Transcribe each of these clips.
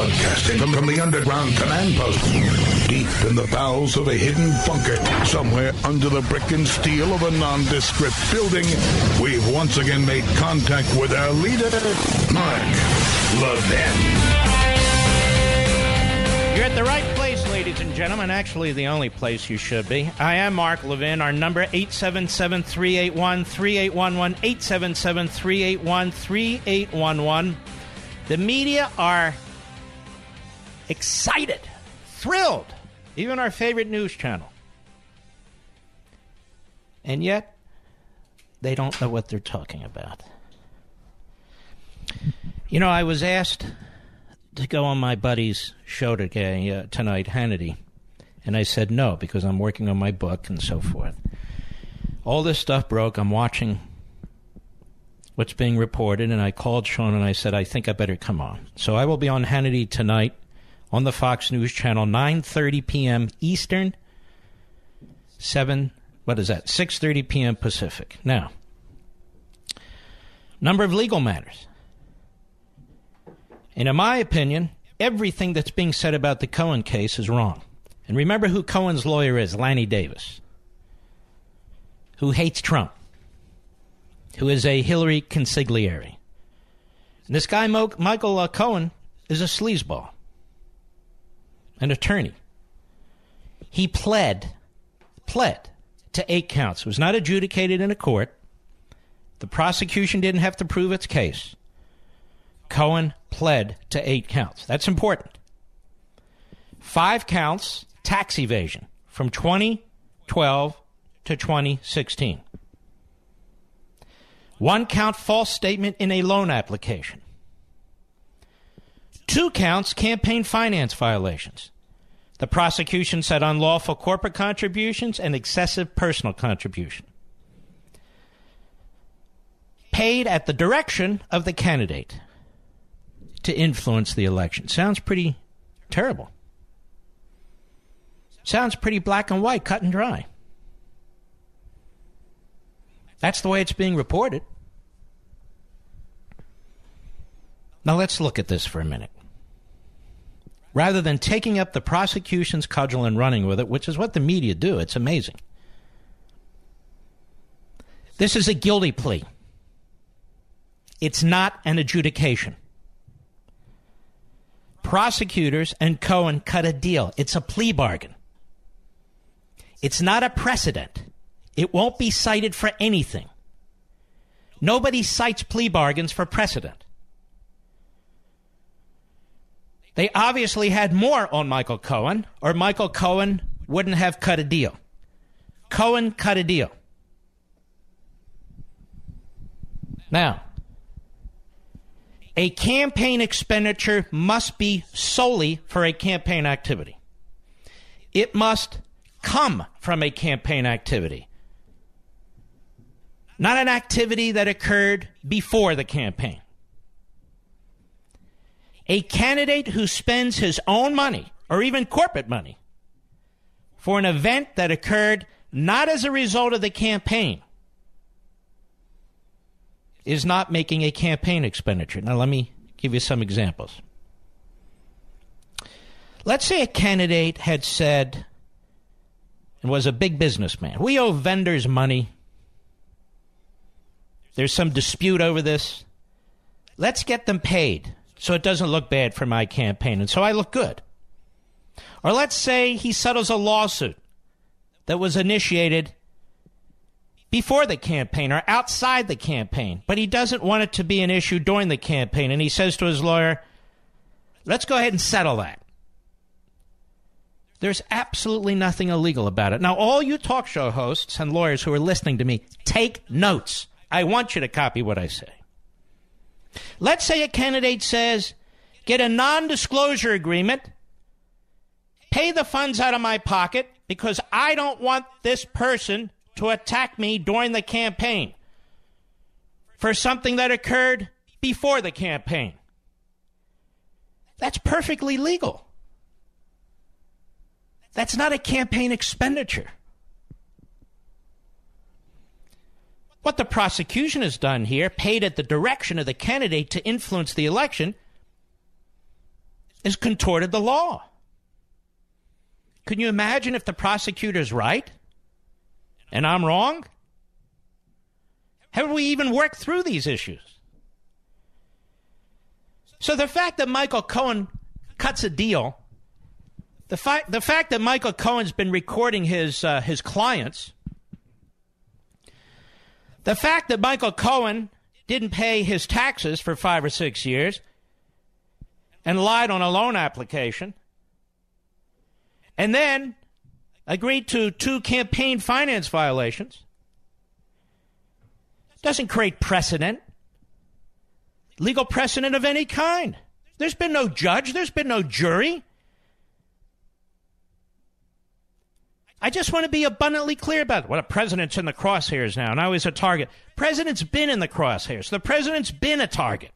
Broadcasting from the underground command post, deep in the bowels of a hidden bunker, somewhere under the brick and steel of a nondescript building, we've once again made contact with our leader, Mark Levin. You're at the right place, ladies and gentlemen. Actually, the only place you should be. I am Mark Levin. Our number, 877-381-3811, 877-381-3811. The media are excited, thrilled, even our favorite news channel. And yet, they don't know what they're talking about. You know, I was asked to go on my buddy's show tonight, Hannity, and I said no, because I'm working on my book and so forth. All this stuff broke. I'm watching what's being reported, and I called Sean and I said, I think I better come on. So I will be on Hannity tonight on the Fox News Channel, 9:30 p.m. Eastern, 6:30 p.m. Pacific. Now, number of legal matters. And in my opinion, everything that's being said about the Cohen case is wrong. And remember who Cohen's lawyer is, Lanny Davis, who hates Trump, who is a Hillary consigliere. And this guy, Michael Cohen, is a sleazeball, an attorney. He pled to 8 counts. It was not adjudicated in a court. The prosecution didn't have to prove its case. Cohen pled to 8 counts. That's important. 5 counts, tax evasion, from 2012 to 2016. 1 count, false statement in a loan application. 2 counts, campaign finance violations. The prosecution said unlawful corporate contributions and excessive personal contribution. Paid at the direction of the candidate to influence the election. Sounds pretty terrible. Sounds pretty black and white, cut and dry. That's the way it's being reported. Now let's look at this for a minute. Rather than taking up the prosecution's cudgel and running with it, which is what the media do, it's amazing. This is a guilty plea. It's not an adjudication. Prosecutors and Cohen cut a deal. It's a plea bargain. It's not a precedent. It won't be cited for anything. Nobody cites plea bargains for precedent. They obviously had more on Michael Cohen, or Michael Cohen wouldn't have cut a deal. Cohen cut a deal. Now, a campaign expenditure must be solely for a campaign activity. It must come from a campaign activity, not an activity that occurred before the campaign. A candidate who spends his own money, or even corporate money, for an event that occurred not as a result of the campaign is not making a campaign expenditure. Now, let me give you some examples. Let's say a candidate had said, and was a big businessman, we owe vendors money. There's some dispute over this. Let's get them paid so it doesn't look bad for my campaign, and so I look good. Or let's say he settles a lawsuit that was initiated before the campaign or outside the campaign, but he doesn't want it to be an issue during the campaign, and he says to his lawyer, let's go ahead and settle that. There's absolutely nothing illegal about it. Now, all you talk show hosts and lawyers who are listening to me, take notes. I want you to copy what I say. Let's say a candidate says, get a nondisclosure agreement, pay the funds out of my pocket because I don't want this person to attack me during the campaign for something that occurred before the campaign. That's perfectly legal. That's not a campaign expenditure. What the prosecution has done here, paid at the direction of the candidate to influence the election, has contorted the law. Can you imagine if the prosecutor's right and I'm wrong? Have we even worked through these issues? So the fact that Michael Cohen cuts a deal, the fact that Michael Cohen's been recording his clients, the fact that Michael Cohen didn't pay his taxes for 5 or 6 years and lied on a loan application, and then agreed to 2 campaign finance violations, doesn't create precedent, legal precedent of any kind. There's been no judge. There's been no jury. I just want to be abundantly clear about it. Well, the president's in the crosshairs now. Now he's a target. President's been in the crosshairs. The president's been a target.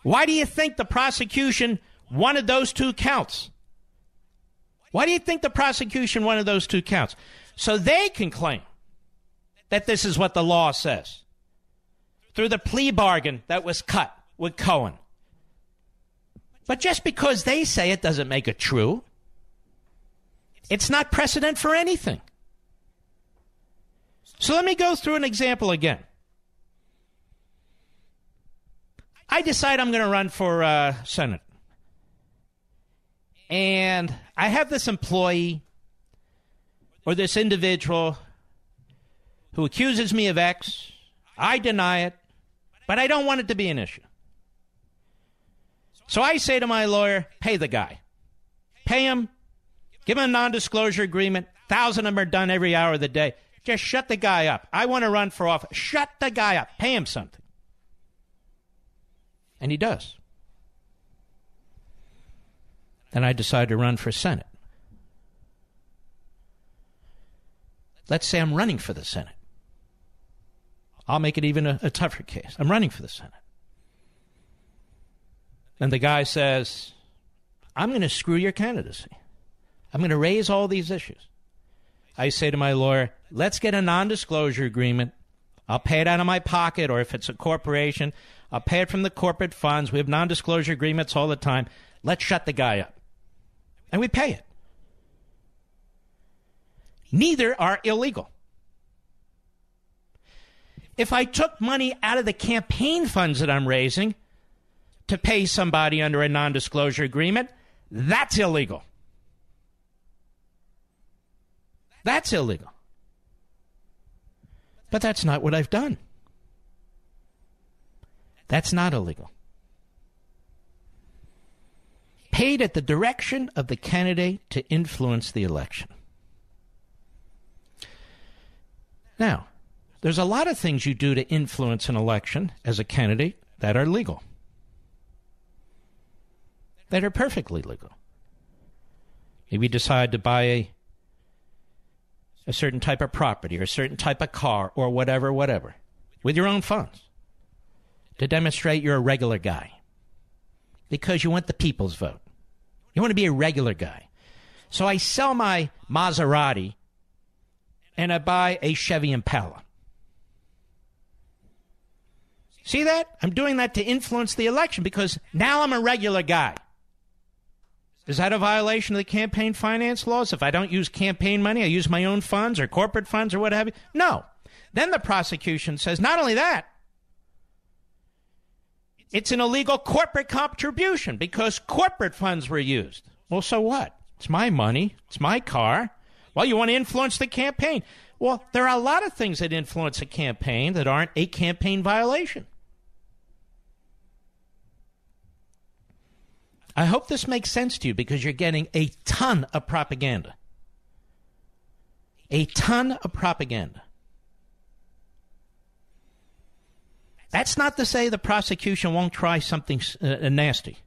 Why do you think the prosecution wanted those 2 counts? Why do you think the prosecution wanted those 2 counts? So they can claim that this is what the law says through the plea bargain that was cut with Cohen. But just because they say it doesn't make it true. It's not precedent for anything. So let me go through an example again. I decide I'm going to run for Senate. And I have this employee or this individual who accuses me of X. I deny it, but I don't want it to be an issue. So I say to my lawyer, pay the guy. Pay him. Give him a non-disclosure agreement. 1,000 of them are done every hour of the day. Just shut the guy up. I want to run for office. Shut the guy up. Pay him something. And he does. Then I decide to run for Senate. Let's say I'm running for the Senate. I'll make it even a tougher case. I'm running for the Senate. And the guy says, I'm going to screw your candidacy. I'm going to raise all these issues. I say to my lawyer, let's get a non-disclosure agreement. I'll pay it out of my pocket, or if it's a corporation, I'll pay it from the corporate funds. We have non-disclosure agreements all the time. Let's shut the guy up. And we pay it. Neither are illegal. If I took money out of the campaign funds that I'm raising to pay somebody under a non-disclosure agreement, that's illegal. That's illegal. But that's not what I've done. That's not illegal. Paid at the direction of the candidate to influence the election. Now, there's a lot of things you do to influence an election as a candidate that are legal, that are perfectly legal. Maybe you decide to buy a certain type of property or a certain type of car or whatever, with your own funds to demonstrate you're a regular guy because you want the people's vote. You want to be a regular guy. So I sell my Maserati and I buy a Chevy Impala. See that? I'm doing that to influence the election because now I'm a regular guy. Is that a violation of the campaign finance laws? If I don't use campaign money, I use my own funds or corporate funds or what have you? No. Then the prosecution says, not only that, it's an illegal corporate contribution because corporate funds were used. Well, so what? It's my money. It's my car. Well, you want to influence the campaign. Well, there are a lot of things that influence a campaign that aren't a campaign violation. I hope this makes sense to you because you're getting a ton of propaganda. A ton of propaganda. That's not to say the prosecution won't try something nasty.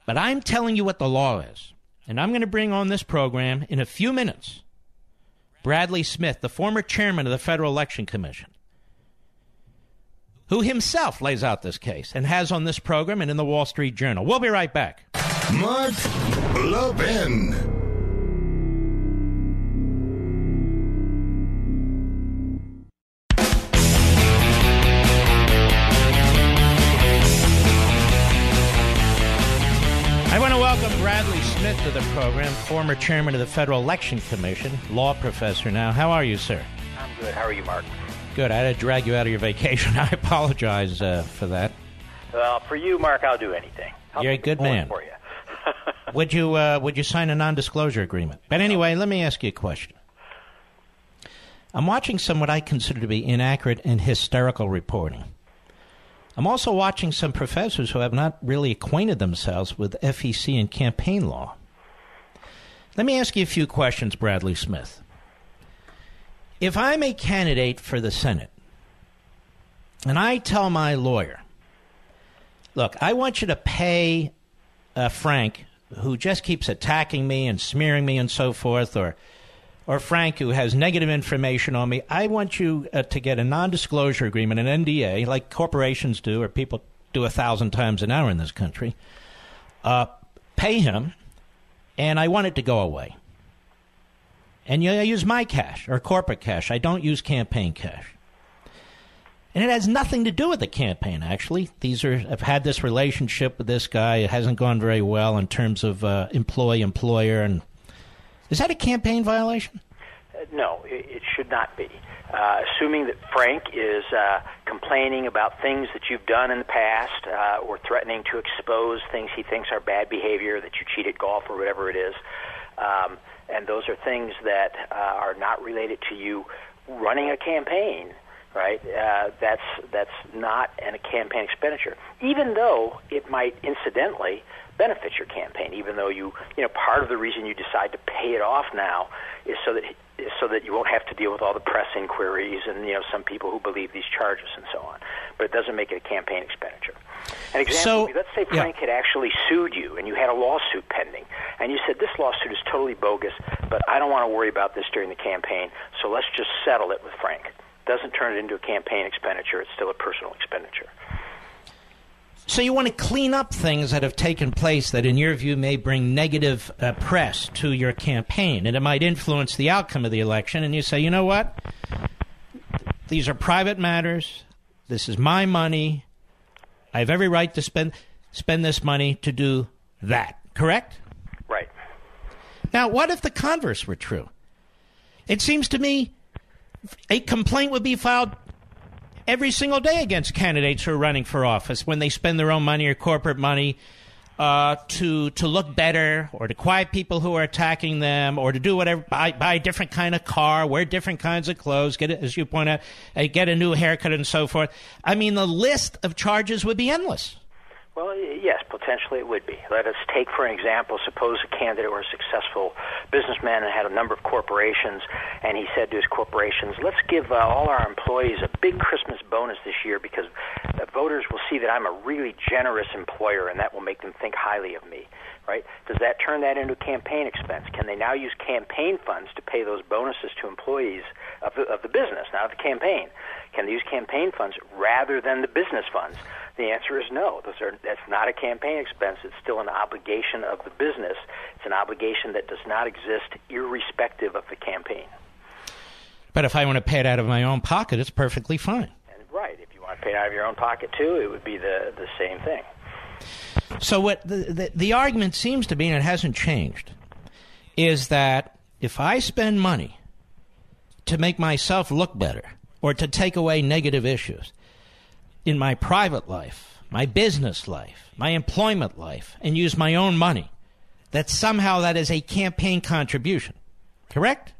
But I'm telling you what the law is. And I'm going to bring on this program in a few minutes Bradley Smith, the former chairman of the Federal Election Commission, who himself lays out this case and has on this program and in the Wall Street Journal. We'll be right back. Mark Levin. guest of the program, former chairman of the Federal Election Commission, law professor now. How are you, sir? I'm good. How are you, Mark? Good. I had to drag you out of your vacation. I apologize for that. Well, for you, Mark, I'll do anything. You're a good man. For you. Would you sign a non-disclosure agreement? But anyway, let me ask you a question. I'm watching some what I consider to be inaccurate and hysterical reporting. I'm also watching some professors who have not really acquainted themselves with FEC and campaign law. Let me ask you a few questions, Bradley Smith. If I'm a candidate for the Senate, and I tell my lawyer, look, I want you to pay Frank, who just keeps attacking me and smearing me and so forth, or Frank, who has negative information on me, I want you to get a non-disclosure agreement, an NDA, like corporations do, or people do 1,000 times an hour in this country. Pay him, and I want it to go away. And I use my cash, or corporate cash. I don't use campaign cash. And it has nothing to do with the campaign, actually. I've had this relationship with this guy. It hasn't gone very well in terms of employee-employer. And is that a campaign violation? No, it should not be. Assuming that Frank is complaining about things that you've done in the past or threatening to expose things he thinks are bad behavior, that you cheat at golf or whatever it is, and those are things that are not related to you running a campaign, right? That's not a campaign expenditure, even though it might incidentally benefit your campaign. Even though you part of the reason you decide to pay it off now is so that you won't have to deal with all the press inquiries and some people who believe these charges and so on. But it doesn't make it a campaign expenditure. An example: let's say Frank had actually sued you and you had a lawsuit pending, and you said, this lawsuit is totally bogus, but I don't want to worry about this during the campaign, so let's just settle it with Frank. Doesn't turn it into a campaign expenditure. It's still a personal expenditure. So you want to clean up things that have taken place that, in your view, may bring negative press to your campaign, and it might influence the outcome of the election, and you say, you know what? These are private matters. This is my money. I have every right to spend this money to do that. Correct? Right. Now, what if the converse were true? It seems to me a complaint would be filed every single day against candidates who are running for office when they spend their own money or corporate money to look better, or to quiet people who are attacking them, or to do whatever, buy a different kind of car, wear different kinds of clothes, as you point out, get a new haircut and so forth. I mean, the list of charges would be endless. Well, yes, potentially it would be. Let us take, for an example, suppose a candidate or a successful businessman and had a number of corporations, and he said to his corporations, let's give all our employees a big Christmas bonus this year because the voters will see that I'm a really generous employer, and that will make them think highly of me, right? Does that turn that into a campaign expense? Can they now use campaign funds to pay those bonuses to employees of the business, not the campaign? Can they use campaign funds rather than the business funds? The answer is no. That's not a campaign expense. It's still an obligation of the business. It's an obligation that does not exist irrespective of the campaign. But if I want to pay it out of my own pocket, it's perfectly fine. And right. If you want to pay it out of your own pocket, too, it would be the same thing. So what the argument seems to be, and it hasn't changed, is that if I spend money to make myself look better or to take away negative issues in my private life, my business life, my employment life, and use my own money, that somehow that is a campaign contribution. Correct?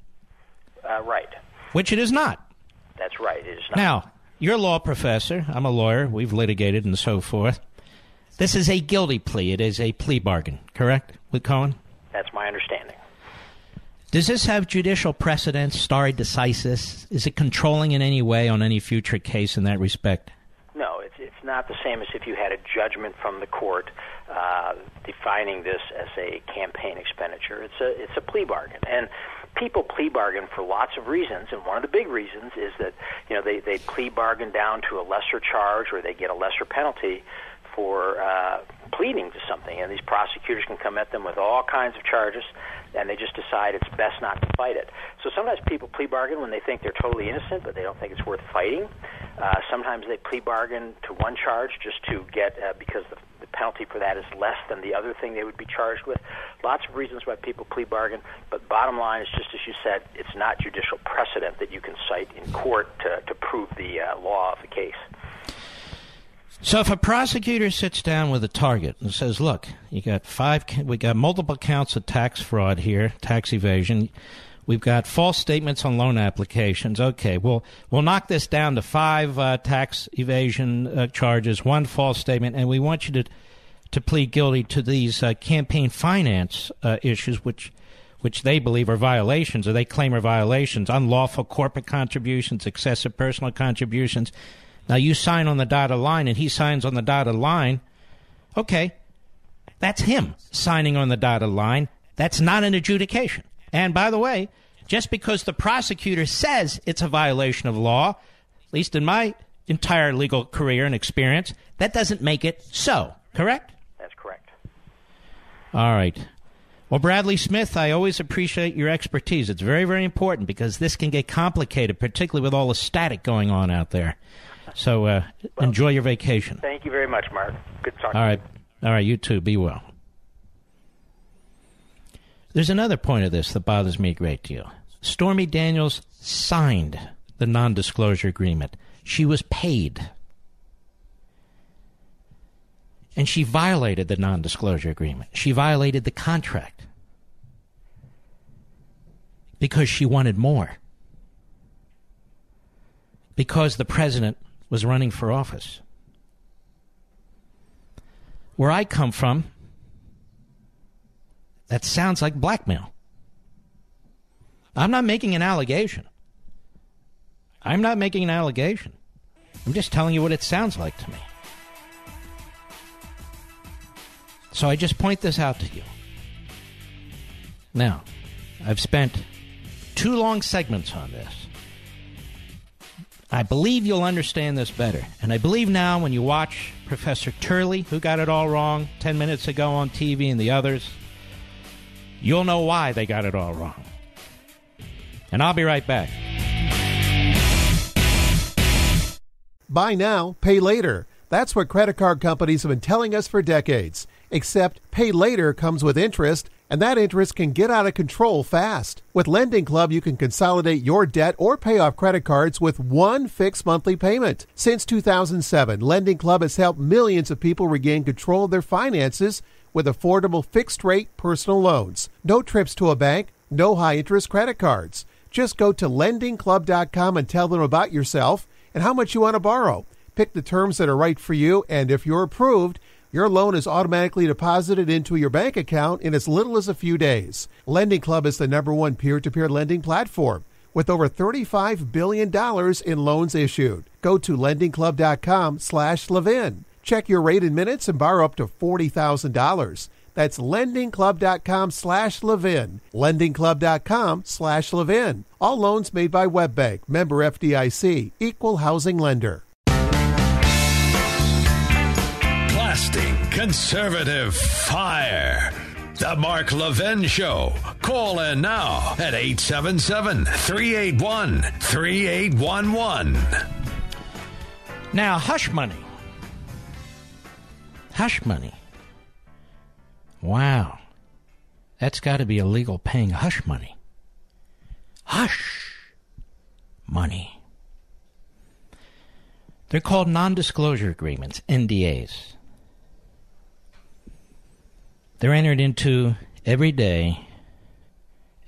Right. Which it is not. That's right. It is not. Now, you're a law professor. I'm a lawyer. We've litigated and so forth. This is a guilty plea. It is a plea bargain. Correct, with Cohen? That's my understanding. Does this have judicial precedent, stare decisis? Is it controlling in any way on any future case in that respect? No, it's not the same as if you had a judgment from the court defining this as a campaign expenditure. It's a plea bargain, and people plea bargain for lots of reasons. And one of the big reasons is that they plea bargain down to a lesser charge, or they get a lesser penalty for pleading to something. And these prosecutors can come at them with all kinds of charges, and they just decide it's best not to fight it. So sometimes people plea bargain when they think they're totally innocent, but they don't think it's worth fighting. Sometimes they plea bargain to one charge just to get because the penalty for that is less than the other thing they would be charged with. Lots of reasons why people plea bargain, but bottom line is just as you said, it's not judicial precedent that you can cite in court to prove the law of the case. So if a prosecutor sits down with a target and says, look, we got multiple counts of tax fraud here, tax evasion. We've got false statements on loan applications. Okay, we'll knock this down to 5 tax evasion charges, 1 false statement, and we want you to plead guilty to these campaign finance issues, which they believe are violations, or they claim are violations, unlawful corporate contributions, excessive personal contributions. Now, you sign on the dotted line, and he signs on the dotted line. Okay, that's him signing on the dotted line. That's not an adjudication. And by the way, just because the prosecutor says it's a violation of law, at least in my entire legal career and experience, that doesn't make it so. Correct? That's correct. All right. Well, Bradley Smith, I always appreciate your expertise. It's very, very important because this can get complicated, particularly with all the static going on out there. So enjoy your vacation. Thank you very much, Mark. Good talking to you. All right, you too. Be well. There's another point of this that bothers me a great deal. Stormy Daniels signed the nondisclosure agreement. She was paid. And she violated the nondisclosure agreement. She violated the contract because she wanted more. Because the president was running for office. Where I come from, that sounds like blackmail. I'm not making an allegation. I'm just telling you what it sounds like to me. So I just point this out to you. Now, I've spent 2 long segments on this. I believe you'll understand this better. And I believe now when you watch Professor Turley, who got it all wrong 10 minutes ago on TV, and the others, you'll know why they got it all wrong. And I'll be right back. Buy now, pay later. That's what credit card companies have been telling us for decades. Except pay later comes with interest, and that interest can get out of control fast. With Lending Club, you can consolidate your debt or pay off credit cards with one fixed monthly payment. Since 2007, Lending Club has helped millions of people regain control of their finances with affordable fixed-rate personal loans. No trips to a bank, no high-interest credit cards. Just go to lendingclub.com and tell them about yourself and how much you want to borrow. Pick the terms that are right for you, and if you're approved, your loan is automatically deposited into your bank account in as little as a few days. Lending Club is the #1 peer-to-peer lending platform with over $35 billion in loans issued. Go to lendingclub.com/Levin. Check your rate in minutes and borrow up to $40,000. That's lendingclub.com/Levin. Lendingclub.com/Levin. All loans made by WebBank. Member FDIC. Equal housing lender. Blasting conservative fire. The Mark Levin Show. Call in now at 877-381-3811. Now, hush money. Hush money. Wow. That's got to be illegal, paying hush money. Hush money. They're called non-disclosure agreements, NDAs. They're entered into every day.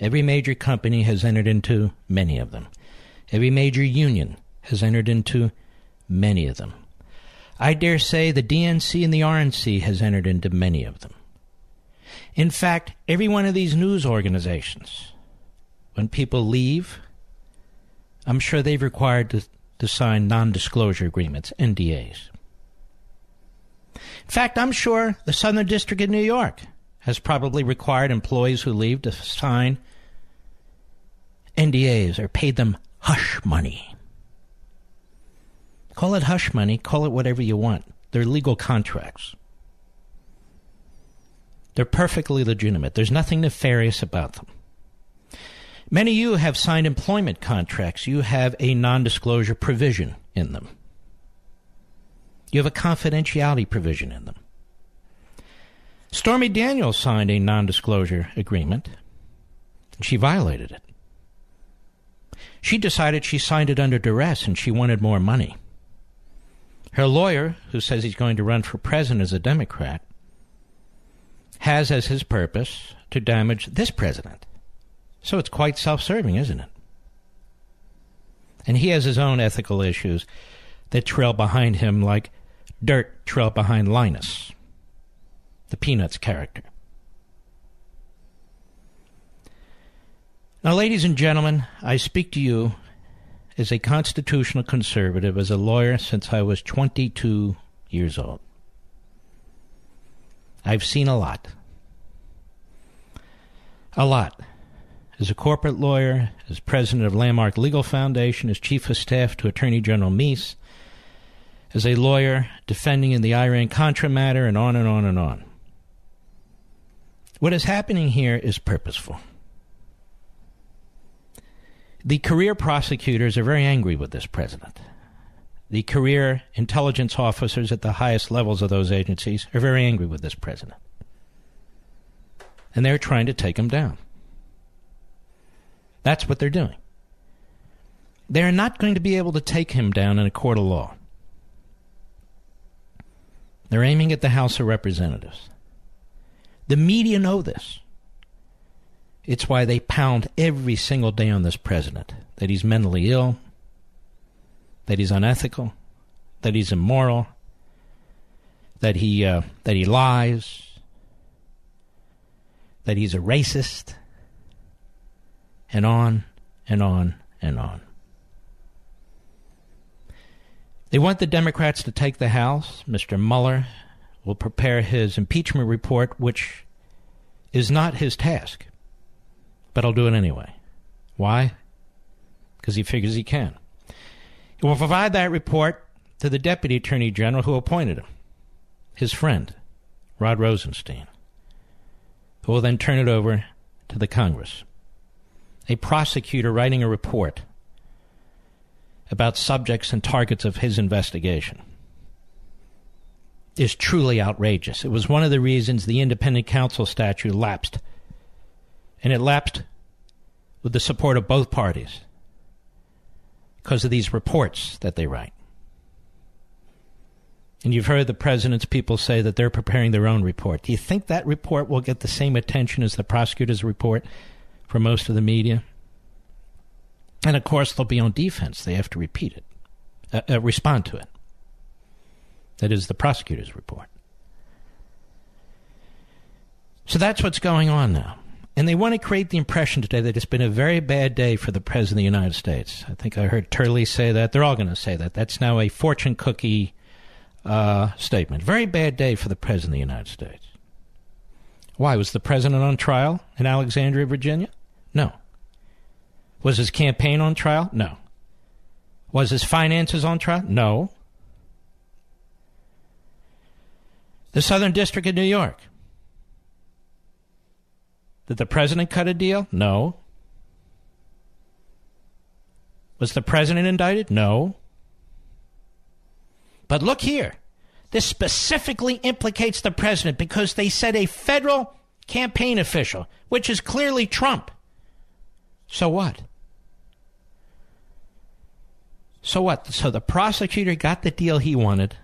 Every major company has entered into many of them. Every major union has entered into many of them. I dare say the DNC and the RNC has entered into many of them. In fact, every one of these news organizations, when people leave, I'm sure they've required to sign non-disclosure agreements, NDAs. In fact, I'm sure the Southern District of New York has probably required employees who leave to sign NDAs or paid them hush money. Call it hush money, call it whatever you want. They're legal contracts. They're perfectly legitimate. There's nothing nefarious about them. Many of you have signed employment contracts. You have a non-disclosure provision in them. You have a confidentiality provision in them. Stormy Daniels signed a nondisclosure agreement, and she violated it. She decided she signed it under duress and she wanted more money. Her lawyer, who says he's going to run for president as a Democrat, has as his purpose to damage this president. So it's quite self-serving, isn't it? And he has his own ethical issues that trail behind him like dirt trailed behind Linus, the Peanuts character. Now, ladies and gentlemen, I speak to you as a constitutional conservative, as a lawyer since I was 22 years old. I've seen a lot. A lot. As a corporate lawyer, as president of Landmark Legal Foundation, as chief of staff to Attorney General Meese, as a lawyer defending in the Iran-Contra matter, and on and on and on. What is happening here is purposeful. The career prosecutors are very angry with this president. The career intelligence officers at the highest levels of those agencies are very angry with this president. And they're trying to take him down. That's what they're doing. They're not going to be able to take him down in a court of law. They're aiming at the House of Representatives. The media know this. It's why they pound every single day on this president, that he's mentally ill, that he's unethical, that he's immoral, that he lies, that he's a racist, and on and on and on. They want the Democrats to take the House. Mr. Mueller will prepare his impeachment report, which is not his task. But I'll do it anyway. Why? Because he figures he can. He will provide that report to the Deputy Attorney General who appointed him, his friend, Rod Rosenstein, who will then turn it over to the Congress. A prosecutor writing a report about subjects and targets of his investigation is truly outrageous. It was one of the reasons the independent counsel statute lapsed. And it lapsed with the support of both parties because of these reports that they write. And you've heard the president's people say that they're preparing their own report. Do you think that report will get the same attention as the prosecutor's report for most of the media? And, of course, they'll be on defense. They have to repeat it, respond to it. That is the prosecutor's report. So that's what's going on now. And they want to create the impression today that it's been a very bad day for the President of the United States. I think I heard Turley say that. They're all going to say that. That's now a fortune cookie statement. Very bad day for the President of the United States. Why? Was the President on trial in Alexandria, Virginia? No. Was his campaign on trial? No. Was his finances on trial? No. The Southern District of New York. Did the president cut a deal? No. Was the president indicted? No. But look here. This specifically implicates the president because they said a federal campaign official, which is clearly Trump. So what? So what? So the prosecutor got the deal he wanted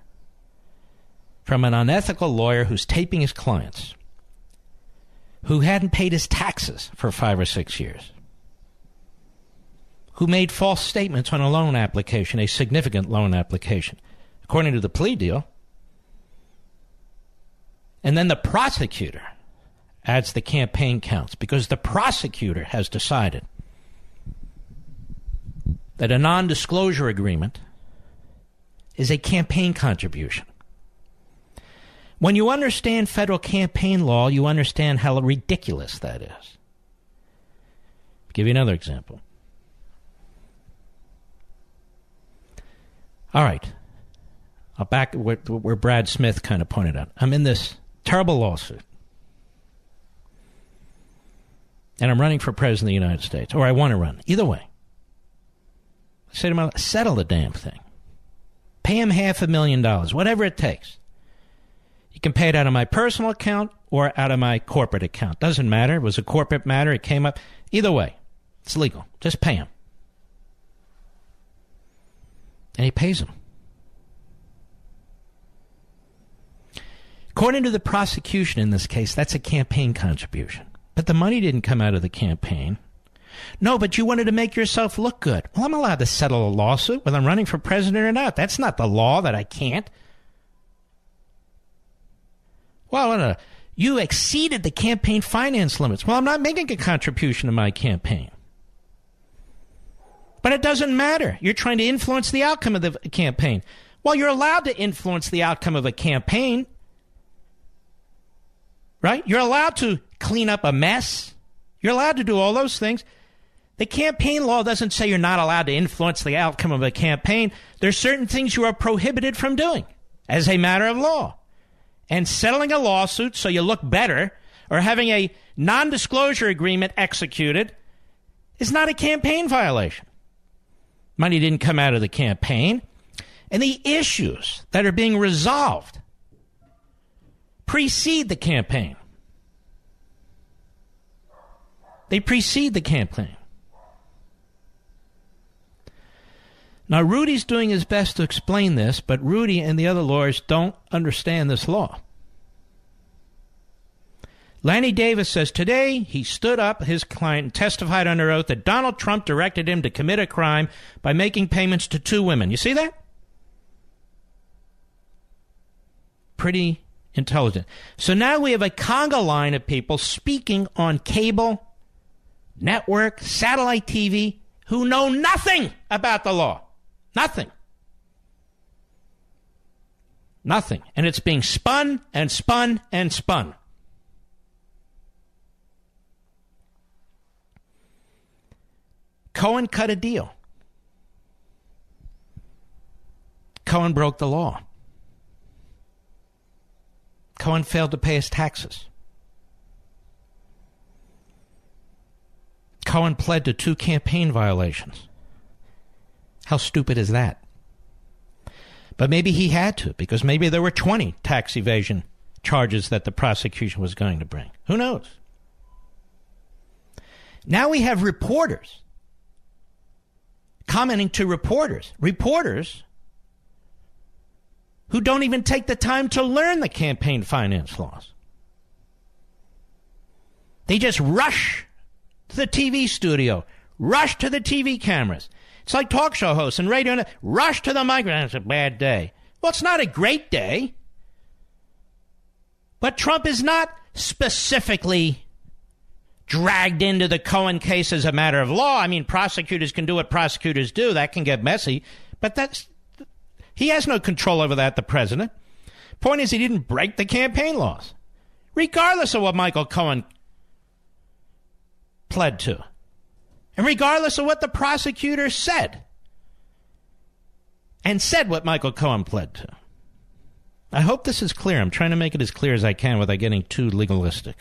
from an unethical lawyer who's taping his clients, who hadn't paid his taxes for 5 or 6 years, who made false statements on a loan application, a significant loan application, according to the plea deal. And then the prosecutor adds the campaign counts because the prosecutor has decided that a non-disclosure agreement is a campaign contribution. When you understand federal campaign law, you understand how ridiculous that is. I'll give you another example. All right. I'll back where Brad Smith kind of pointed out. I'm in this terrible lawsuit. And I'm running for president of the United States. Or I want to run. Either way. I say to myself, settle the damn thing. Pay him $500,000, whatever it takes. You can pay it out of my personal account or out of my corporate account. Doesn't matter. It was a corporate matter. It came up. Either way, it's legal. Just pay him. And he pays him. According to the prosecution in this case, that's a campaign contribution. But the money didn't come out of the campaign. No, but you wanted to make yourself look good. Well, I'm allowed to settle a lawsuit whether I'm running for president or not. That's not the law that I can't. Well, you exceeded the campaign finance limits. Well, I'm not making a contribution to my campaign. But it doesn't matter. You're trying to influence the outcome of the campaign. Well, you're allowed to influence the outcome of a campaign. Right? You're allowed to clean up a mess. You're allowed to do all those things. The campaign law doesn't say you're not allowed to influence the outcome of a campaign. There's certain things you are prohibited from doing as a matter of law. And settling a lawsuit so you look better or having a nondisclosure agreement executed is not a campaign violation. Money didn't come out of the campaign. And the issues that are being resolved precede the campaign. They precede the campaign. Now, Rudy's doing his best to explain this, but Rudy and the other lawyers don't understand this law. Lanny Davis says today he stood up, his client, and testified under oath that Donald Trump directed him to commit a crime by making payments to 2 women. You see that? Pretty intelligent. So now we have a conga line of people speaking on cable, network, satellite TV, who know nothing about the law. Nothing. Nothing. And it's being spun and spun and spun. Cohen cut a deal. Cohen broke the law. Cohen failed to pay his taxes. Cohen pled to 2 campaign violations. How stupid is that? But maybe he had to, because maybe there were 20 tax evasion charges that the prosecution was going to bring. Who knows? Now we have reporters commenting to reporters who don't even take the time to learn the campaign finance laws. They just rush to the TV studio, rush to the TV cameras. It's like talk show hosts and radio, rush to the microphone. It's a bad day. Well, it's not a great day. But Trump is not specifically dragged into the Cohen case as a matter of law. I mean, prosecutors can do what prosecutors do. That can get messy. But he has no control over that, the president. Point is, he didn't break the campaign laws, regardless of what Michael Cohen pled to. And regardless of what the prosecutor said. And said what Michael Cohen pled to. I hope this is clear. I'm trying to make it as clear as I can without getting too legalistic.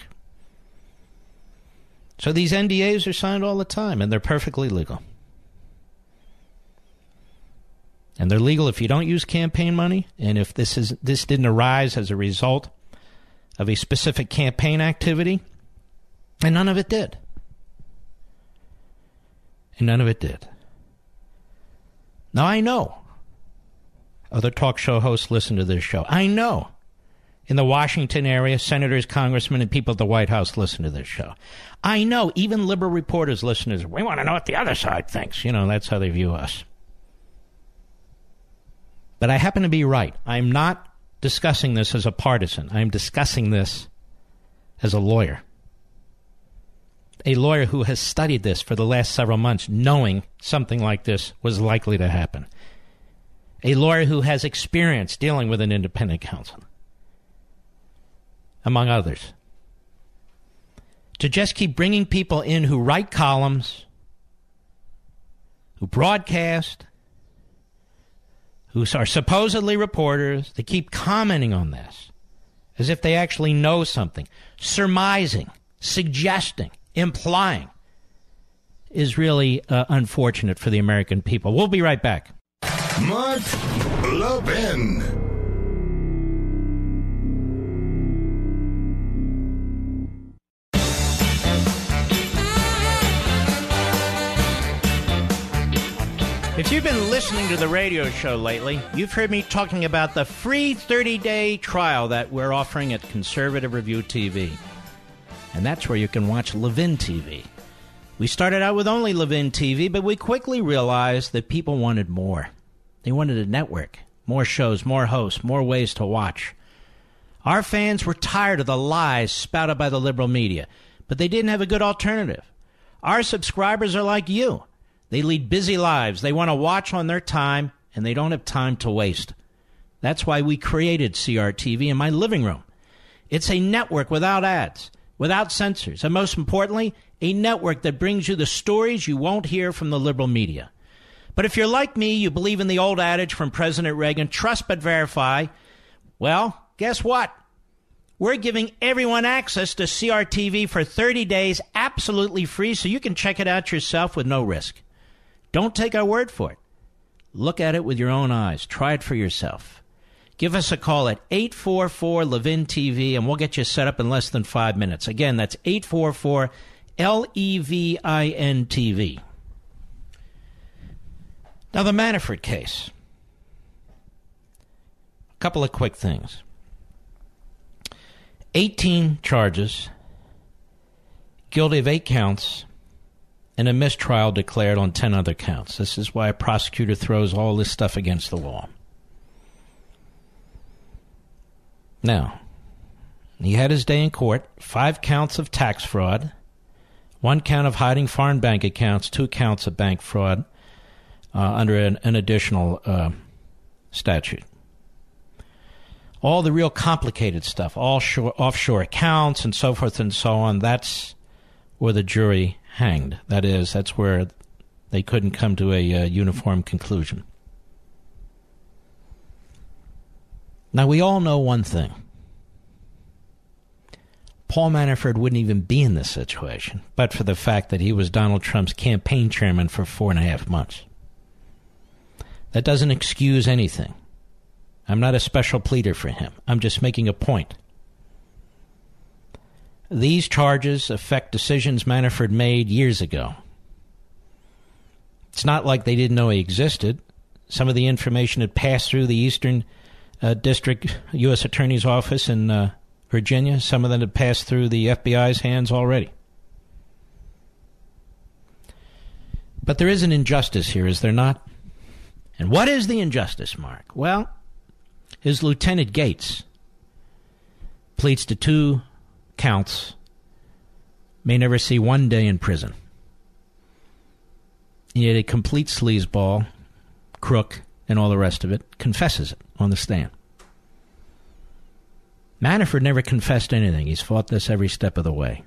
So these NDAs are signed all the time, and they're perfectly legal. And they're legal if you don't use campaign money, and if this didn't arise as a result of a specific campaign activity, and none of it did. And none of it did. Now, I know other talk show hosts listen to this show. I know in the Washington area, senators, congressmen, and people at the White House listen to this show. I know even liberal reporters listen to this. We want to know what the other side thinks. You know, that's how they view us. But I happen to be right. I'm not discussing this as a partisan. I'm discussing this as a lawyer. A lawyer who has studied this for the last several months, knowing something like this was likely to happen. A lawyer who has experience dealing with an independent counsel, among others. To just keep bringing people in who write columns, who broadcast, who are supposedly reporters, they keep commenting on this as if they actually know something, surmising, suggesting, implying, is really unfortunate for the American people. We'll be right back. Mark Levin. you've been listening to the radio show lately, you've heard me talking about the free 30-day trial that we're offering at Conservative Review TV. And that's where you can watch Levin TV. We started out with only Levin TV, but we quickly realized that people wanted more. They wanted a network, more shows, more hosts, more ways to watch. Our fans were tired of the lies spouted by the liberal media, but they didn't have a good alternative. Our subscribers are like you. They lead busy lives. They want to watch on their time, and they don't have time to waste. That's why we created CRTV in my living room. It's a network without ads, without censors, and most importantly, a network that brings you the stories you won't hear from the liberal media. But if you're like me, you believe in the old adage from President Reagan, trust but verify, well, guess what? We're giving everyone access to CRTV for 30 days absolutely free so you can check it out yourself with no risk. Don't take our word for it. Look at it with your own eyes. Try it for yourself. Give us a call at 844-LEVIN-TV and we'll get you set up in less than 5 minutes. Again, that's 844-LEVIN-TV. Now, the Manafort case. A couple of quick things. 18 charges, guilty of 8 counts, and a mistrial declared on 10 other counts. This is why a prosecutor throws all this stuff against the wall. Now, he had his day in court. 5 counts of tax fraud, 1 count of hiding foreign bank accounts, 2 counts of bank fraud under an additional statute. All the real complicated stuff, offshore accounts and so forth and so on, that's where the jury hanged. That is, that's where they couldn't come to a uniform conclusion. Now, we all know one thing. Paul Manafort wouldn't even be in this situation, but for the fact that he was Donald Trump's campaign chairman for 4.5 months. That doesn't excuse anything. I'm not a special pleader for him. I'm just making a point. These charges affect decisions Manafort made years ago. It's not like they didn't know he existed. Some of the information had passed through the Eastern District U.S. Attorney's Office in Virginia. Some of them had passed through the FBI's hands already. But there is an injustice here, is there not? And what is the injustice, Mark? Well, his Lieutenant Gates pleads to 2 counts, may never see 1 day in prison. Yet a complete sleazeball, crook, and all the rest of it, confesses it on the stand. Manafort never confessed anything. He's fought this every step of the way.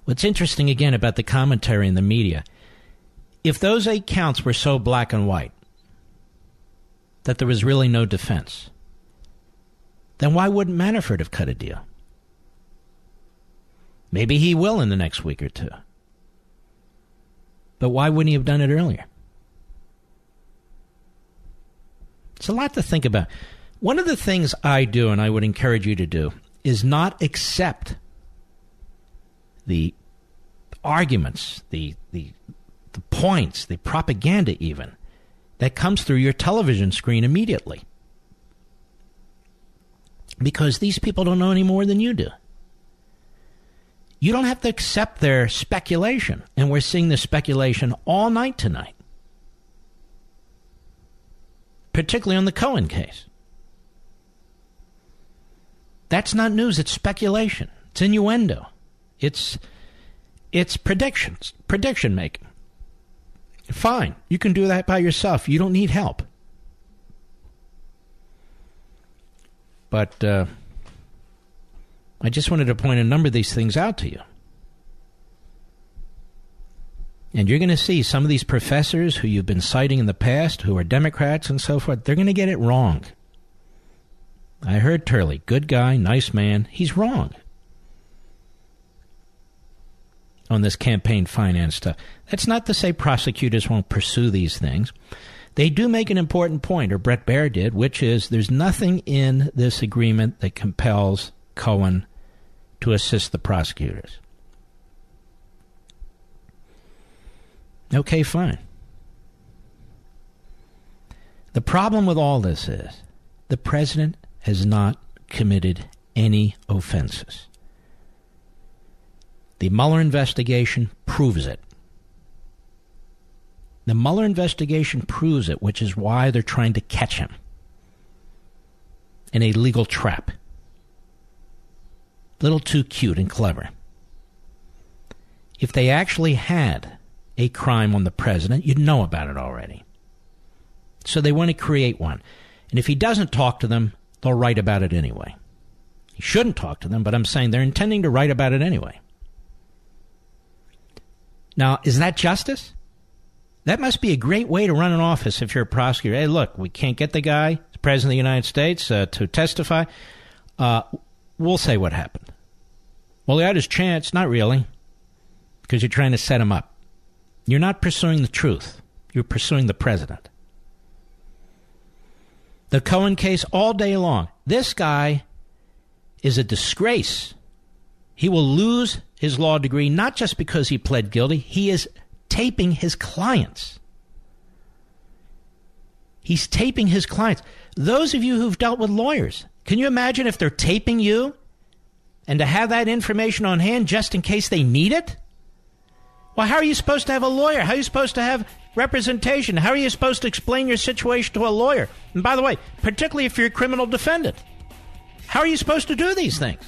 What's interesting, again, about the commentary in the media, if those 8 counts were so black and white, that there was really no defense, then why wouldn't Manafort have cut a deal? Maybe he will in the next week or 2. But why wouldn't he have done it earlier? It's a lot to think about. One of the things I do, and I would encourage you to do, is not accept the arguments, the points, the propaganda even, that comes through your television screen immediately. Because these people don't know any more than you do. You don't have to accept their speculation, and we're seeing the speculation all night tonight. Particularly on the Cohen case. That's not news, it's speculation. It's innuendo. It's predictions, prediction making. Fine, you can do that by yourself. You don't need help. But I just wanted to point a number of these things out to you. And you're going to see some of these professors who you've been citing in the past, who are Democrats and so forth, they're going to get it wrong. I heard Turley, good guy, nice man. He's wrong on this campaign finance stuff. That's not to say prosecutors won't pursue these things. They do make an important point, or Brett Baer did, which is there's nothing in this agreement that compels Cohen to assist the prosecutors. Okay, fine. The problem with all this is the president has not committed any offenses. The Mueller investigation proves it. The Mueller investigation proves it, which is why they're trying to catch him in a legal trap. A little too cute and clever. If they actually had a crime on the president, you'd know about it already. So they want to create one. And if he doesn't talk to them, they'll write about it anyway. He shouldn't talk to them, but I'm saying they're intending to write about it anyway. Now, is that justice? That must be a great way to run an office if you're a prosecutor. Hey, look, we can't get the guy, the President of the United States, to testify. We'll say what happened. Well, he had his chance. Not really, because you're trying to set him up. You're not pursuing the truth. You're pursuing the president. The Cohen case all day long. This guy is a disgrace. He will lose his law degree not just because he pled guilty. He is taping his clients. He's taping his clients. Those of you who've dealt with lawyers, can you imagine if they're taping you and to have that information on hand just in case they need it? Well, how are you supposed to have a lawyer? How are you supposed to have representation? How are you supposed to explain your situation to a lawyer? And by the way, particularly if you're a criminal defendant, how are you supposed to do these things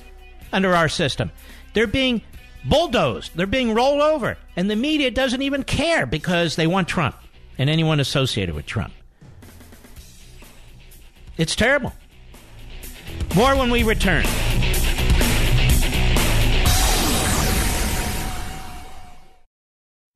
under our system? They're being bulldozed. They're being rolled over. And the media doesn't even care because they want Trump and anyone associated with Trump. It's terrible. More when we return.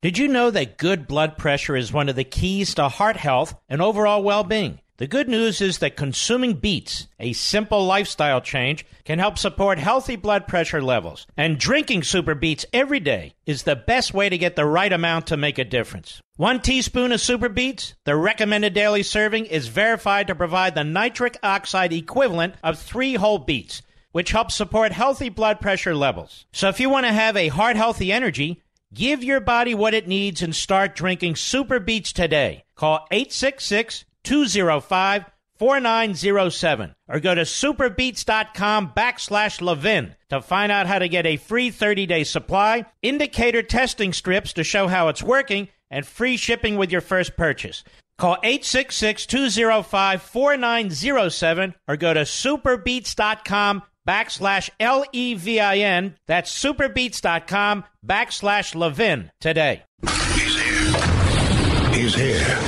Did you know that good blood pressure is one of the keys to heart health and overall well-being? The good news is that consuming beets, a simple lifestyle change, can help support healthy blood pressure levels. And drinking super beets every day is the best way to get the right amount to make a difference. 1 teaspoon of super beets, the recommended daily serving, is verified to provide the nitric oxide equivalent of 3 whole beets, which helps support healthy blood pressure levels. So if you want to have a heart-healthy energy, give your body what it needs and start drinking super beets today. Call 866-205-4907 or go to superbeets.com/Levin to find out how to get a free 30-day supply, indicator testing strips to show how it's working, and free shipping with your first purchase. Call 866-205-4907 or go to superbeets.com/Levin. That's superbeets.com/Levin today. He's here. He's here.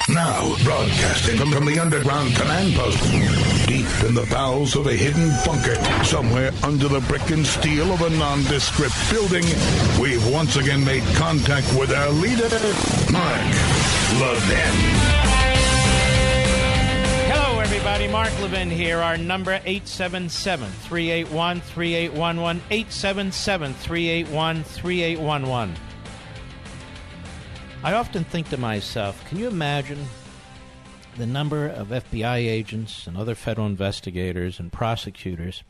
Now, broadcasting from the underground command post, deep in the bowels of a hidden bunker, somewhere under the brick and steel of a nondescript building, we've once again made contact with our leader, Mark Levin. Everybody, Mark Levin here. Our number 877-381-3811, 877-381-3811. I often think to myself, can you imagine the number of FBI agents and other federal investigators and prosecutors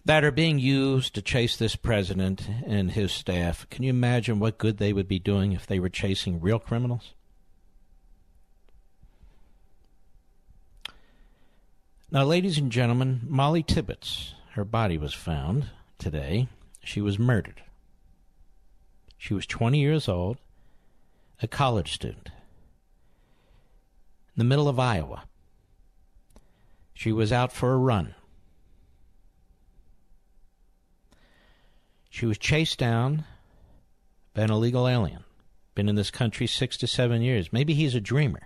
that are being used to chase this president and his staff? Can you imagine what good they would be doing if they were chasing real criminals? Now, ladies and gentlemen, Molly Tibbetts, her body was found today. She was murdered. She was 20 years old, a college student, in the middle of Iowa. She was out for a run. She was chased down by an illegal alien. Been in this country 6 to 7 years. Maybe he's a dreamer.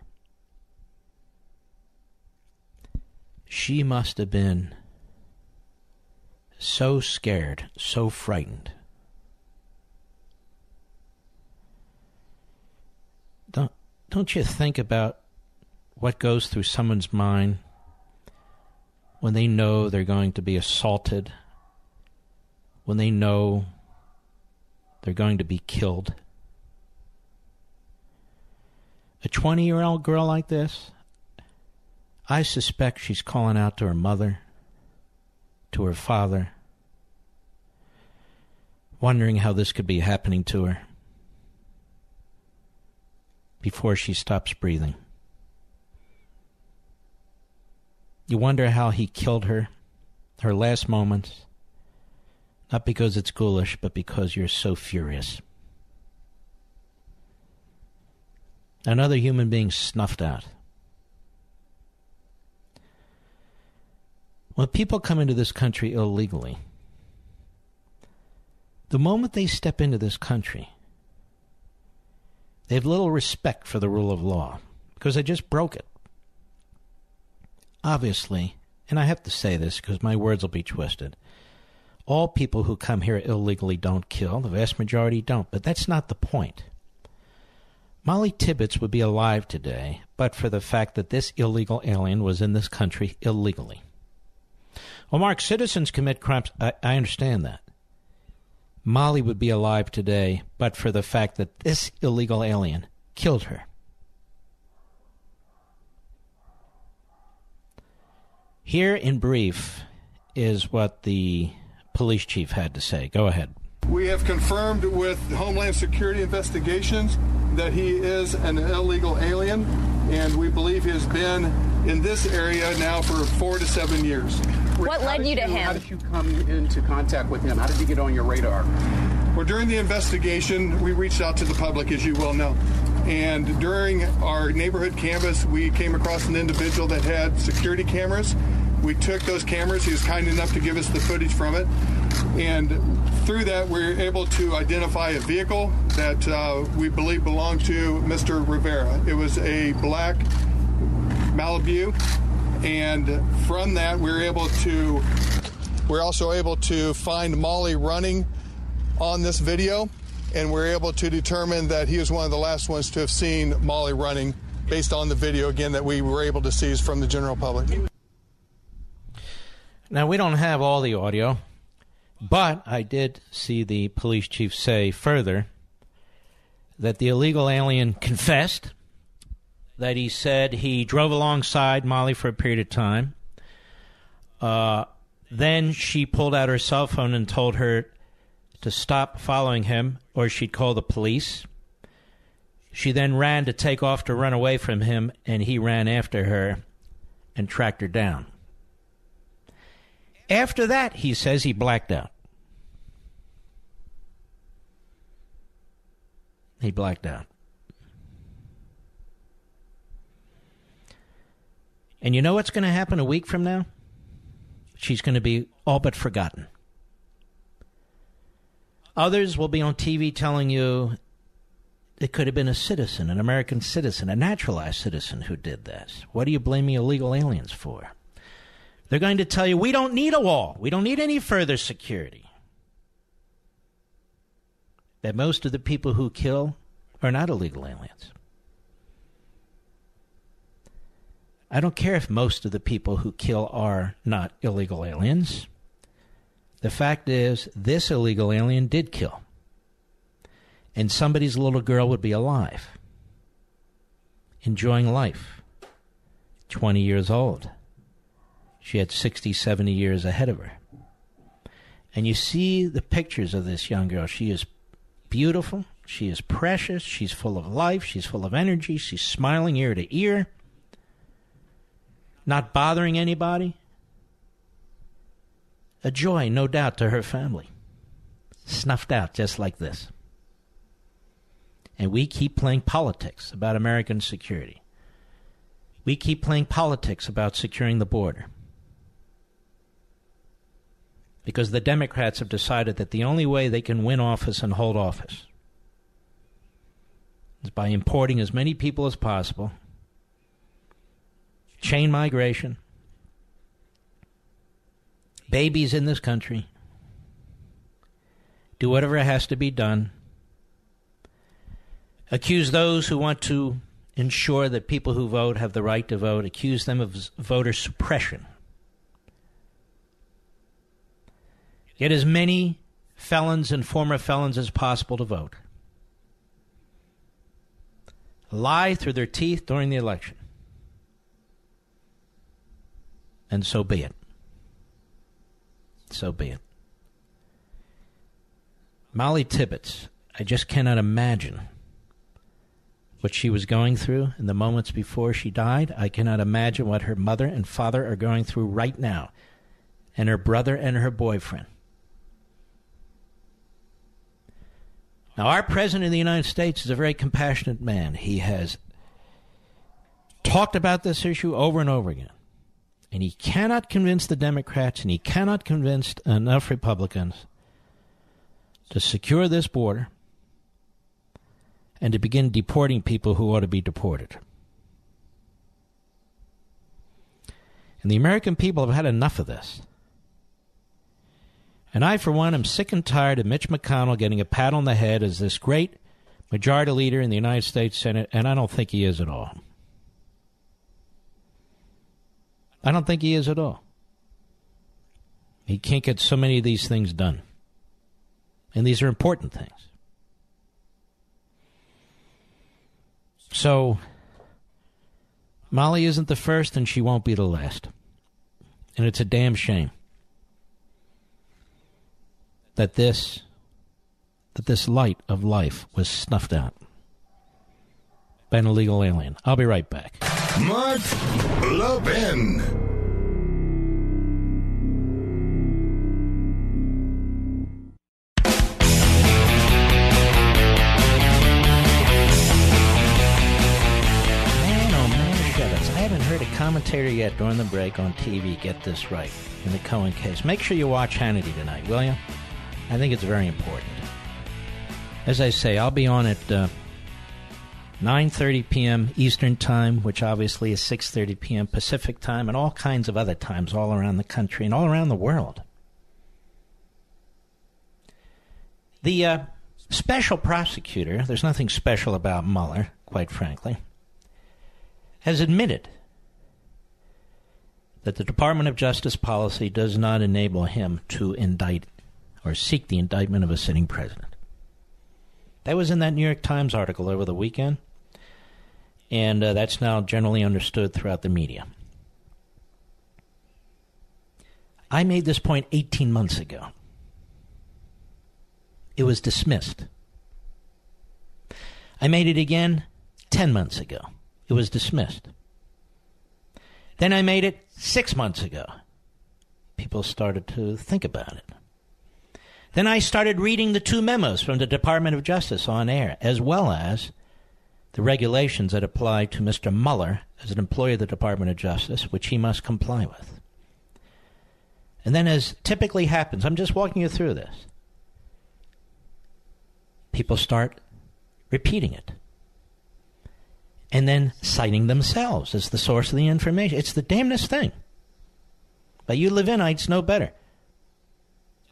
She must have been so scared, so frightened. Don't you think about what goes through someone's mind when they know they're going to be assaulted, when they know they're going to be killed? A 20-year-old girl like this, I suspect she's calling out to her mother, to her father, wondering how this could be happening to her. before she stops breathing. You wonder how he killed her last moments, not because it's ghoulish, but because you're so furious. Another human being snuffed out. When people come into this country illegally, the moment they step into this country, they have little respect for the rule of law because they just broke it. Obviously, and I have to say this because my words will be twisted, all people who come here illegally don't kill. The vast majority don't, but that's not the point. Molly Tibbetts would be alive today but for the fact that this illegal alien was in this country illegally. Well, Mark, citizens commit crimes. I understand that. Molly would be alive today but for the fact that this illegal alien killed her. Here in brief is what the police chief had to say. Go ahead. We have confirmed with Homeland Security investigations that he is an illegal alien, and we believe he has been in this area now for 4 to 7 years. What led you to him? How did you come into contact with him? How did he get on your radar? Well, during the investigation, we reached out to the public, as you well know. And during our neighborhood canvass, we came across an individual that had security cameras. We took those cameras. He was kind enough to give us the footage from it. And through that, we were able to identify a vehicle that we believe belonged to Mr. Rivera. It was a black Malibu. And from that, we're also able to find Molly running on this video. And we're able to determine that he was one of the last ones to have seen Molly running based on the video, again, that we were able to seize from the general public. Now, we don't have all the audio, but I did see the police chief say further that the illegal alien confessed, that he said he drove alongside Molly for a period of time. Then she pulled out her cell phone and told her to stop following him or she'd call the police. She then ran to take off to run away from him, and he ran after her and tracked her down. After that, he says he blacked out. He blacked out. And you know what's going to happen a week from now? She's going to be all but forgotten. Others will be on TV telling you it could have been a citizen, an American citizen, a naturalized citizen who did this. What are you blaming illegal aliens for? They're going to tell you, we don't need a wall. We don't need any further security. That most of the people who kill are not illegal aliens. I don't care if most of the people who kill are not illegal aliens. The fact is, this illegal alien did kill. And somebody's little girl would be alive, enjoying life, 20 years old. She had 60, 70 years ahead of her. And you see the pictures of this young girl. She is beautiful. She is precious. She's full of life. She's full of energy. She's smiling ear to ear, not bothering anybody. A joy, no doubt, to her family. Snuffed out just like this. And we keep playing politics about American security. We keep playing politics about securing the border. Because the Democrats have decided that the only way they can win office and hold office is by importing as many people as possible, chain migration, babies in this country, do whatever has to be done, accuse those who want to ensure that people who vote have the right to vote, accuse them of voter suppression. Get as many felons and former felons as possible to vote. Lie through their teeth during the election. And so be it. So be it. Molly Tibbetts, I just cannot imagine what she was going through in the moments before she died. I cannot imagine what her mother and father are going through right now, and her brother and her boyfriend. Now, our President of the United States is a very compassionate man. He has talked about this issue over and over again. And he cannot convince the Democrats, and he cannot convince enough Republicans to secure this border and to begin deporting people who ought to be deported. And the American people have had enough of this. And I, for one, am sick and tired of Mitch McConnell getting a pat on the head as this great majority leader in the United States Senate, and I don't think he is at all. I don't think he is at all. He can't get so many of these things done. And these are important things. So, Molly isn't the first, and she won't be the last. And it's a damn shame that this light of life was snuffed out by an illegal alien. I'll be right back. Mark Levin. I haven't heard a commentator yet during the break on TV get this right in the Cohen case. Make sure you watch Hannity tonight, will you? I think it's very important. As I say, I'll be on at 9:30 p.m. Eastern Time, which obviously is 6:30 p.m. Pacific Time, and all kinds of other times all around the country and all around the world. The special prosecutor, there's nothing special about Mueller, quite frankly, has admitted that the Department of Justice policy does not enable him to indict or seek the indictment of a sitting president. That was in that New York Times article over the weekend, and that's now generally understood throughout the media. I made this point 18 months ago. It was dismissed. I made it again 10 months ago. It was dismissed. Then I made it 6 months ago. People started to think about it. Then I started reading the 2 memos from the Department of Justice on air, as well as the regulations that apply to Mr. Mueller as an employee of the Department of Justice, which he must comply with. And then, as typically happens, I'm just walking you through this, people start repeating it. And then citing themselves as the source of the information. It's the damnedest thing. But you Levinites know better.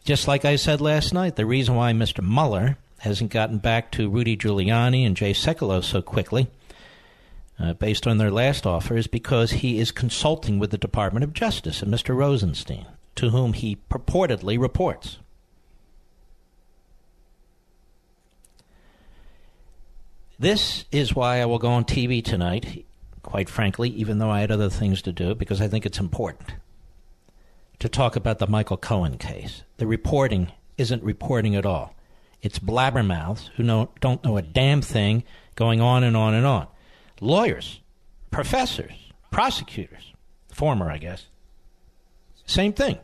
Just like I said last night, the reason why Mr. Mueller hasn't gotten back to Rudy Giuliani and Jay Sekulow so quickly, based on their last offer, is because he is consulting with the Department of Justice and Mr. Rosenstein, to whom he purportedly reports. This is why I will go on TV tonight, quite frankly, even though I had other things to do, because I think it's important to talk about the Michael Cohen case. The reporting isn't reporting at all. It's blabbermouths who don't know a damn thing going on and on and on. Lawyers, professors, prosecutors, former, I guess. Same thing.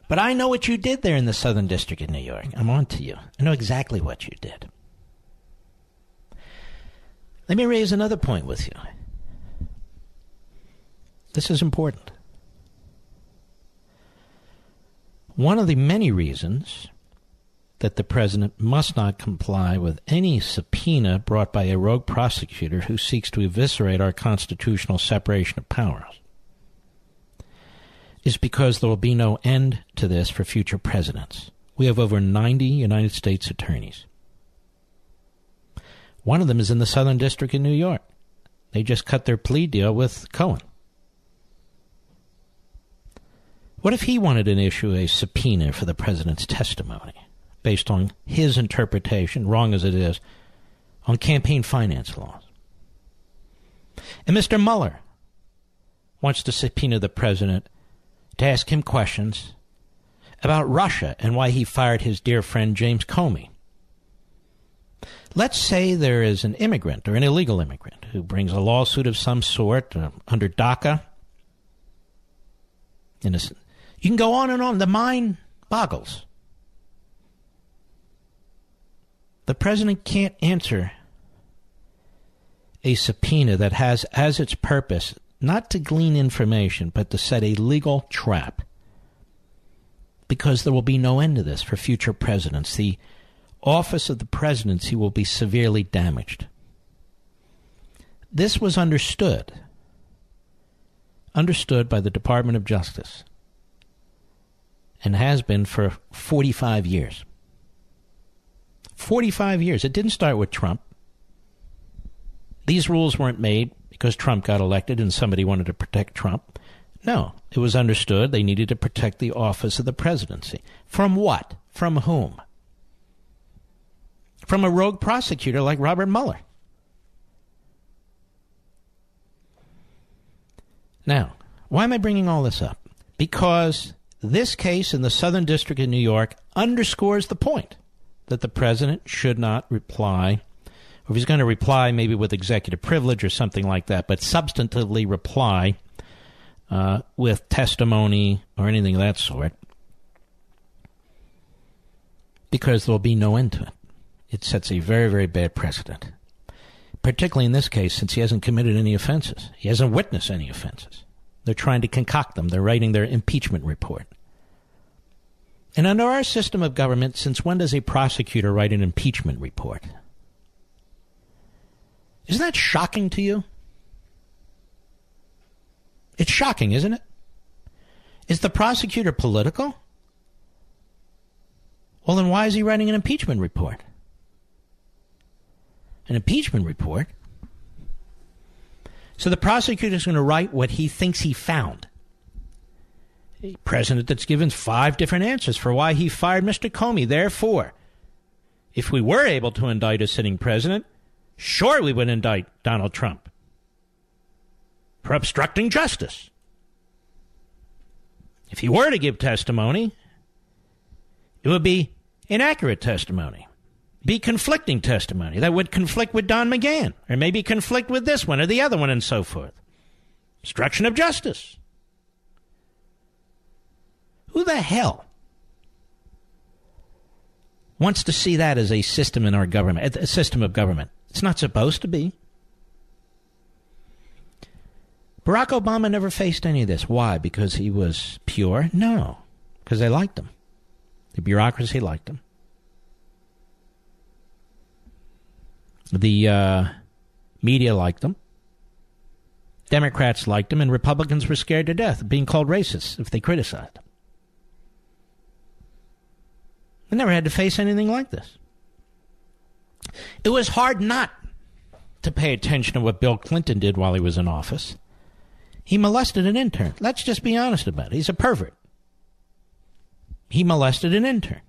But I know what you did there in the Southern District of New York. I'm on to you. I know exactly what you did. Let me raise another point with you. This is important. One of the many reasons that the president must not comply with any subpoena brought by a rogue prosecutor who seeks to eviscerate our constitutional separation of powers is because there will be no end to this for future presidents. We have over 90 United States attorneys. One of them is in the Southern District of New York. They just cut their plea deal with Cohen. What if he wanted to issue a subpoena for the president's testimony based on his interpretation, wrong as it is, on campaign finance laws? And Mr. Mueller wants to subpoena the president to ask him questions about Russia and why he fired his dear friend James Comey. Let's say there is an immigrant or an illegal immigrant who brings a lawsuit of some sort under DACA. You can go on and on. The mind boggles. The president can't answer a subpoena that has as its purpose not to glean information, but to set a legal trap. Because there will be no end to this for future presidents. The office of the presidency will be severely damaged. This was understood by the Department of Justice, and has been for 45 years. 45 years. It didn't start with Trump. These rules weren't made because Trump got elected and somebody wanted to protect Trump. No, it was understood they needed to protect the office of the presidency. From what? From whom? From a rogue prosecutor like Robert Mueller. Now, why am I bringing all this up? Because this case in the Southern District of New York underscores the point that the president should not reply, or if he's going to reply, maybe with executive privilege or something like that, but substantively reply with testimony or anything of that sort, because there'll be no end to it. It sets a very, very bad precedent, particularly in this case, since he hasn't committed any offenses. He hasn't witnessed any offenses. They're trying to concoct them. They're writing their impeachment report. And under our system of government, since when does a prosecutor write an impeachment report? Isn't that shocking to you? It's shocking, isn't it? Is the prosecutor political? Well, then why is he writing an impeachment report? An impeachment report? So the prosecutor is going to write what he thinks he found. A president that's given 5 different answers for why he fired Mr. Comey. Therefore, if we were able to indict a sitting president, sure we would indict Donald Trump for obstructing justice. If he were to give testimony, it would be inaccurate testimony, be conflicting testimony that would conflict with Don McGahn, or maybe conflict with this one or the other one, and so forth. Obstruction of justice. Who the hell wants to see that as a system in our government, a system of government? It's not supposed to be. Barack Obama never faced any of this. Why? Because he was pure? No. Because they liked him. The bureaucracy liked him. The media liked him. Democrats liked him, and Republicans were scared to death of being called racist if they criticized him. They never had to face anything like this. It was hard not to pay attention to what Bill Clinton did while he was in office. He molested an intern. Let's just be honest about it. He's a pervert. He molested an intern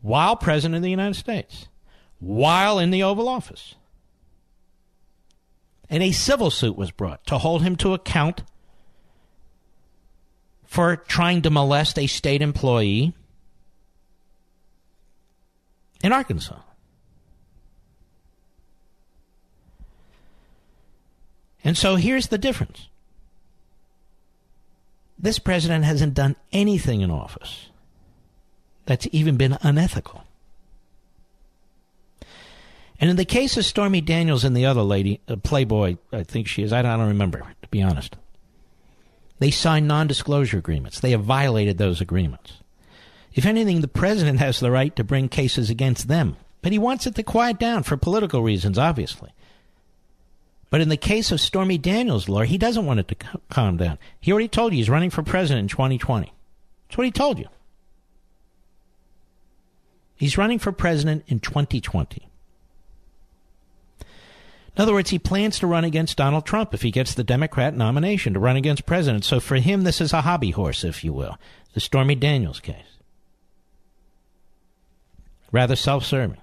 while president of the United States, while in the Oval Office. And a civil suit was brought to hold him to account for trying to molest a state employee in Arkansas. And so here's the difference. This president hasn't done anything in office that's even been unethical. And in the case of Stormy Daniels and the other lady, Playboy, I think she is, I don't remember, to be honest. They signed nondisclosure agreements. They have violated those agreements. If anything, the president has the right to bring cases against them. But he wants it to quiet down for political reasons, obviously. But in the case of Stormy Daniels' lawyer, he doesn't want it to calm down. He already told you he's running for president in 2020. That's what he told you. He's running for president in 2020. In other words, he plans to run against Donald Trump if he gets the Democrat nomination to run against president. So for him, this is a hobby horse, if you will, the Stormy Daniels case. Rather self-serving.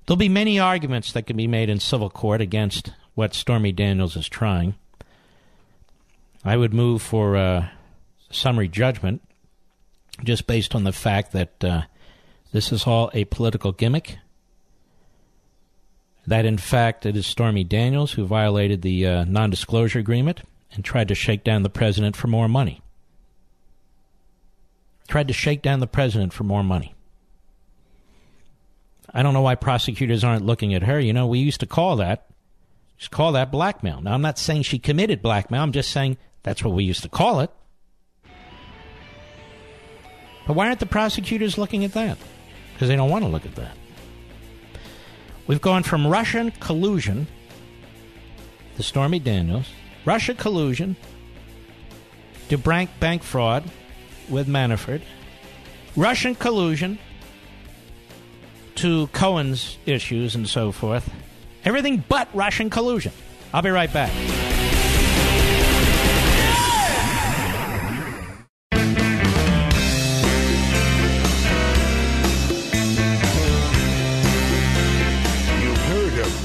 There'll be many arguments that can be made in civil court against what Stormy Daniels is trying. I would move for summary judgment just based on the fact that this is all a political gimmick, that in fact it is Stormy Daniels who violated the nondisclosure agreement and tried to shake down the president for more money. I don't know why prosecutors aren't looking at her. You know, we used to call that blackmail. Now, I'm not saying she committed blackmail. I'm just saying that's what we used to call it. But why aren't the prosecutors looking at that? Because they don't want to look at that. We've gone from Russian collusion to Stormy Daniels, Russia collusion to bank fraud with Manafort, Russian collusion to Cohen's issues and so forth. Everything but Russian collusion. I'll be right back.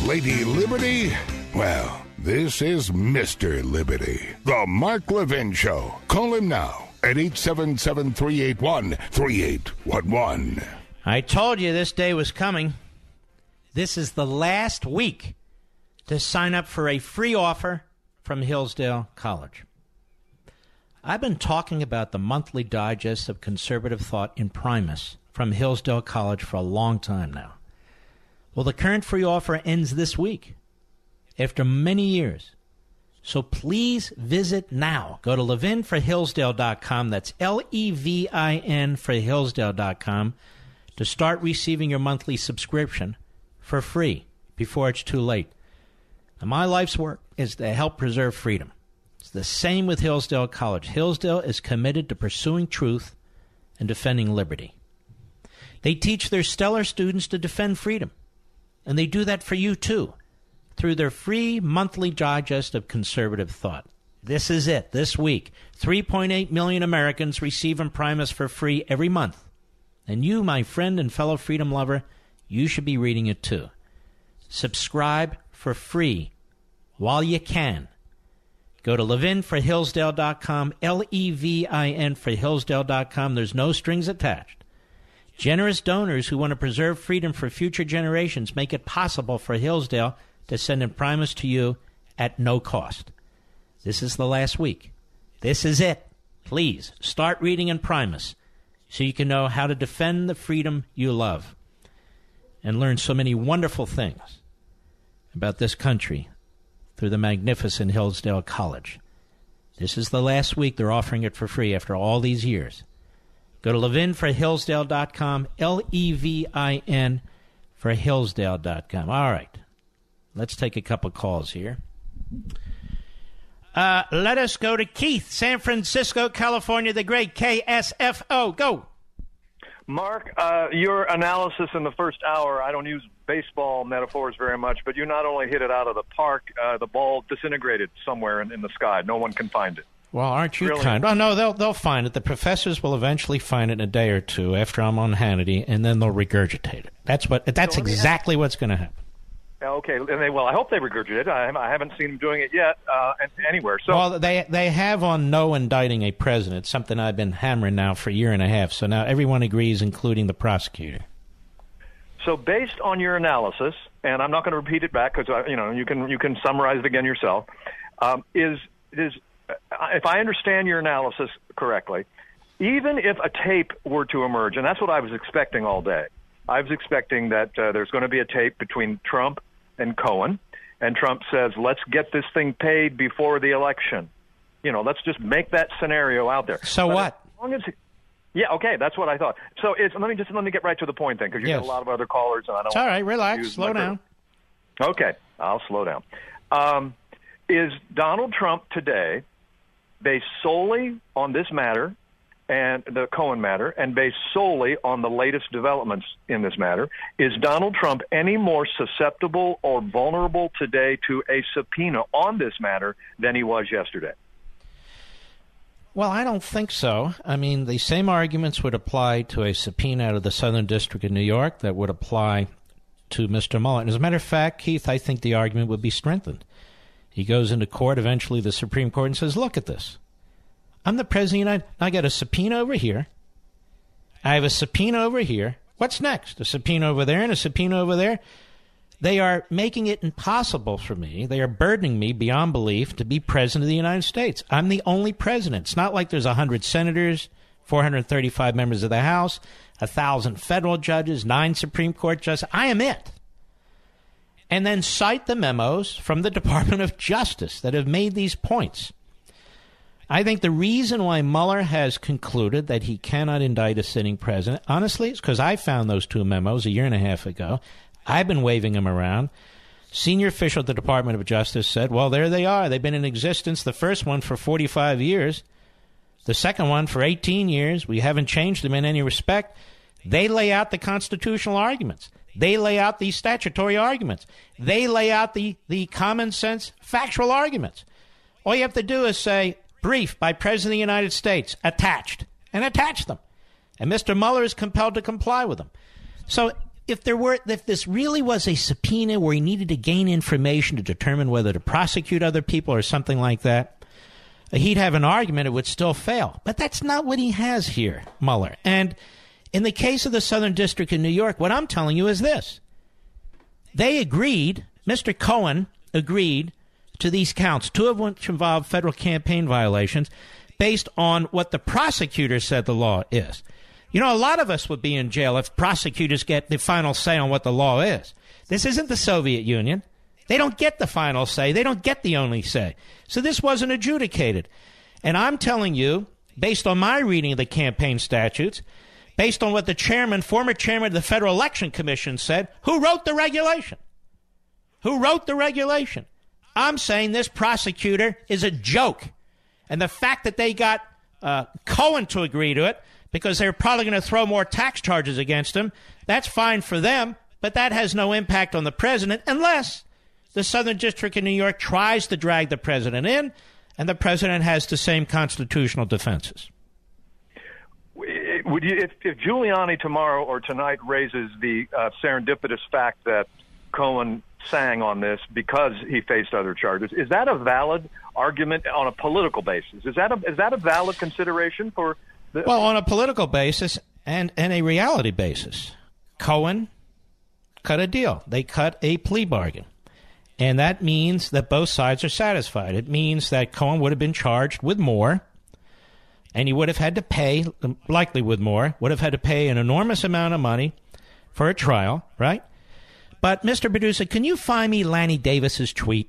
Lady Liberty? Well, this is Mr. Liberty, the Mark Levin Show. Call him now at 877-381-3811. I told you this day was coming. This is the last week to sign up for a free offer from Hillsdale College. I've been talking about the monthly digest of conservative thought in Primus from Hillsdale College for a long time now. Well, the current free offer ends this week, after many years. So please visit now. Go to levinforhillsdale.com. That's Levin for Hillsdale.com to start receiving your monthly subscription for free before it's too late. And my life's work is to help preserve freedom. It's the same with Hillsdale College. Hillsdale is committed to pursuing truth and defending liberty. They teach their stellar students to defend freedom. And they do that for you, too, through their free monthly digest of conservative thought. This is it, this week. 3.8 million Americans receive Primus for free every month. And you, my friend and fellow freedom lover, you should be reading it, too. Subscribe for free while you can. Go to levinforhillsdale.com, Levin for Hillsdale.com. There's no strings attached. Generous donors who want to preserve freedom for future generations make it possible for Hillsdale to send Primus to you at no cost. This is the last week. This is it. Please start reading Primus so you can know how to defend the freedom you love and learn so many wonderful things about this country through the magnificent Hillsdale College. This is the last week they're offering it for free after all these years. Go to levinforhillsdale.com, Levin for Hillsdale.com. All right. Let's take a couple calls here. Let us go to Keith, San Francisco, California, the great KSFO. Go. Mark, your analysis in the first hour, I don't use baseball metaphors very much, but you not only hit it out of the park, the ball disintegrated somewhere in the sky. No one can find it. Well, aren't you Really? kind? Oh, no, they'll find it. The professors will eventually find it in a day or two after I'm on Hannity, and then they'll regurgitate it. That's exactly what's going to happen. Okay, and I hope they regurgitate it. I haven't seen them doing it yet anywhere. So, well, they have on no indicting a president, something I've been hammering now for a year and a half. So now everyone agrees, including the prosecutor. So based on your analysis, and I'm not going to repeat it back because you can summarize it again yourself. If I understand your analysis correctly, even if a tape were to emerge, and that's what I was expecting all day, I was expecting that there's going to be a tape between Trump and Cohen, and Trump says, let's get this thing paid before the election. Let's just make that scenario out there. So what? As long as yeah, okay, that's what I thought. So let me get right to the point then, because you Yes. got a lot of other callers, and I don't. It's all right. Relax. Slow down. Okay, I'll slow down. Is Donald Trump today, based solely on this matter and the Cohen matter, and based solely on the latest developments in this matter, is Donald Trump any more susceptible or vulnerable today to a subpoena on this matter than he was yesterday? Well, I don't think so. I mean, the same arguments would apply to a subpoena out of the Southern District of New York that would apply to Mr. Mueller. And as a matter of fact, Keith, I think the argument would be strengthened. He goes into court, eventually the Supreme Court, and says, look at this. I'm the President of the United States. I got a subpoena over here. I have a subpoena over here. What's next? A subpoena over there and a subpoena over there? They are making it impossible for me. They are burdening me beyond belief to be president of the United States. I'm the only president. It's not like there's 100 senators, 435 members of the House, 1,000 federal judges, 9 Supreme Court judges. I am it. And then cite the memos from the Department of Justice that have made these points. I think the reason why Mueller has concluded that he cannot indict a sitting president, honestly, is because I found those 2 memos a year and a half ago. I've been waving them around. Senior official at the Department of Justice said, well, there they are. They've been in existence, the first one for 45 years, the second one for 18 years. We haven't changed them in any respect. They lay out the constitutional arguments. They lay out the statutory arguments. They lay out the common sense factual arguments. All you have to do is say, brief by President of the United States, attached, and attach them. And Mr. Mueller is compelled to comply with them. So if this really was a subpoena where he needed to gain information to determine whether to prosecute other people or something like that, he'd have an argument. It would still fail. But that's not what he has here, Mueller. And in the case of the Southern District in New York, what I'm telling you is this. They agreed, Mr. Cohen agreed to these counts, 2 of which involve federal campaign violations, based on what the prosecutor said the law is. You know, a lot of us would be in jail if prosecutors get the final say on what the law is. This isn't the Soviet Union. They don't get the final say. They don't get the only say. So this wasn't adjudicated. And I'm telling you, based on my reading of the campaign statutes, based on what the former chairman of the Federal Election Commission said, who wrote the regulation? Who wrote the regulation? I'm saying this prosecutor is a joke. And the fact that they got Cohen to agree to it, because they're probably going to throw more tax charges against him, that's fine for them, but that has no impact on the president unless the Southern District in New York tries to drag the president in, and the president has the same constitutional defenses. Would you, if Giuliani tomorrow or tonight raises the serendipitous fact that Cohen sang on this because he faced other charges, is that a valid argument on a political basis? Is that a valid consideration for? Well, on a political basis and a reality basis, Cohen cut a deal. They cut a plea bargain. And that means that both sides are satisfied. It means that Cohen would have been charged with more, and he would have had to pay, likely with more, would have had to pay an enormous amount of money for a trial, right? But, Mr. Producer, can you find me Lanny Davis's tweet?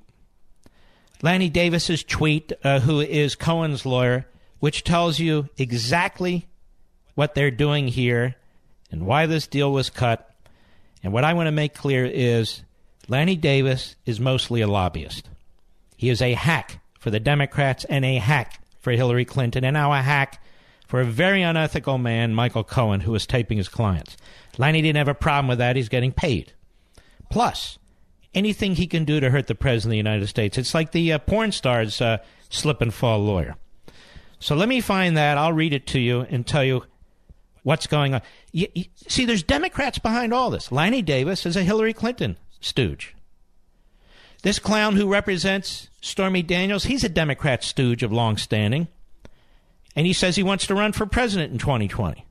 Lanny Davis's tweet, who is Cohen's lawyer, which tells you exactly what they're doing here and why this deal was cut. And what I want to make clear is Lanny Davis is mostly a lobbyist. He is a hack for the Democrats and a hack for Hillary Clinton and now a hack for a very unethical man, Michael Cohen, who is taping his clients. Lanny didn't have a problem with that. He's getting paid. Plus, anything he can do to hurt the President of the United States. It's like the porn star's slip and fall lawyer. So let me find that. I'll read it to you and tell you what's going on. See, there's Democrats behind all this. Lanny Davis is a Hillary Clinton stooge. This clown who represents Stormy Daniels, he's a Democrat stooge of long standing. And he says he wants to run for president in 2020.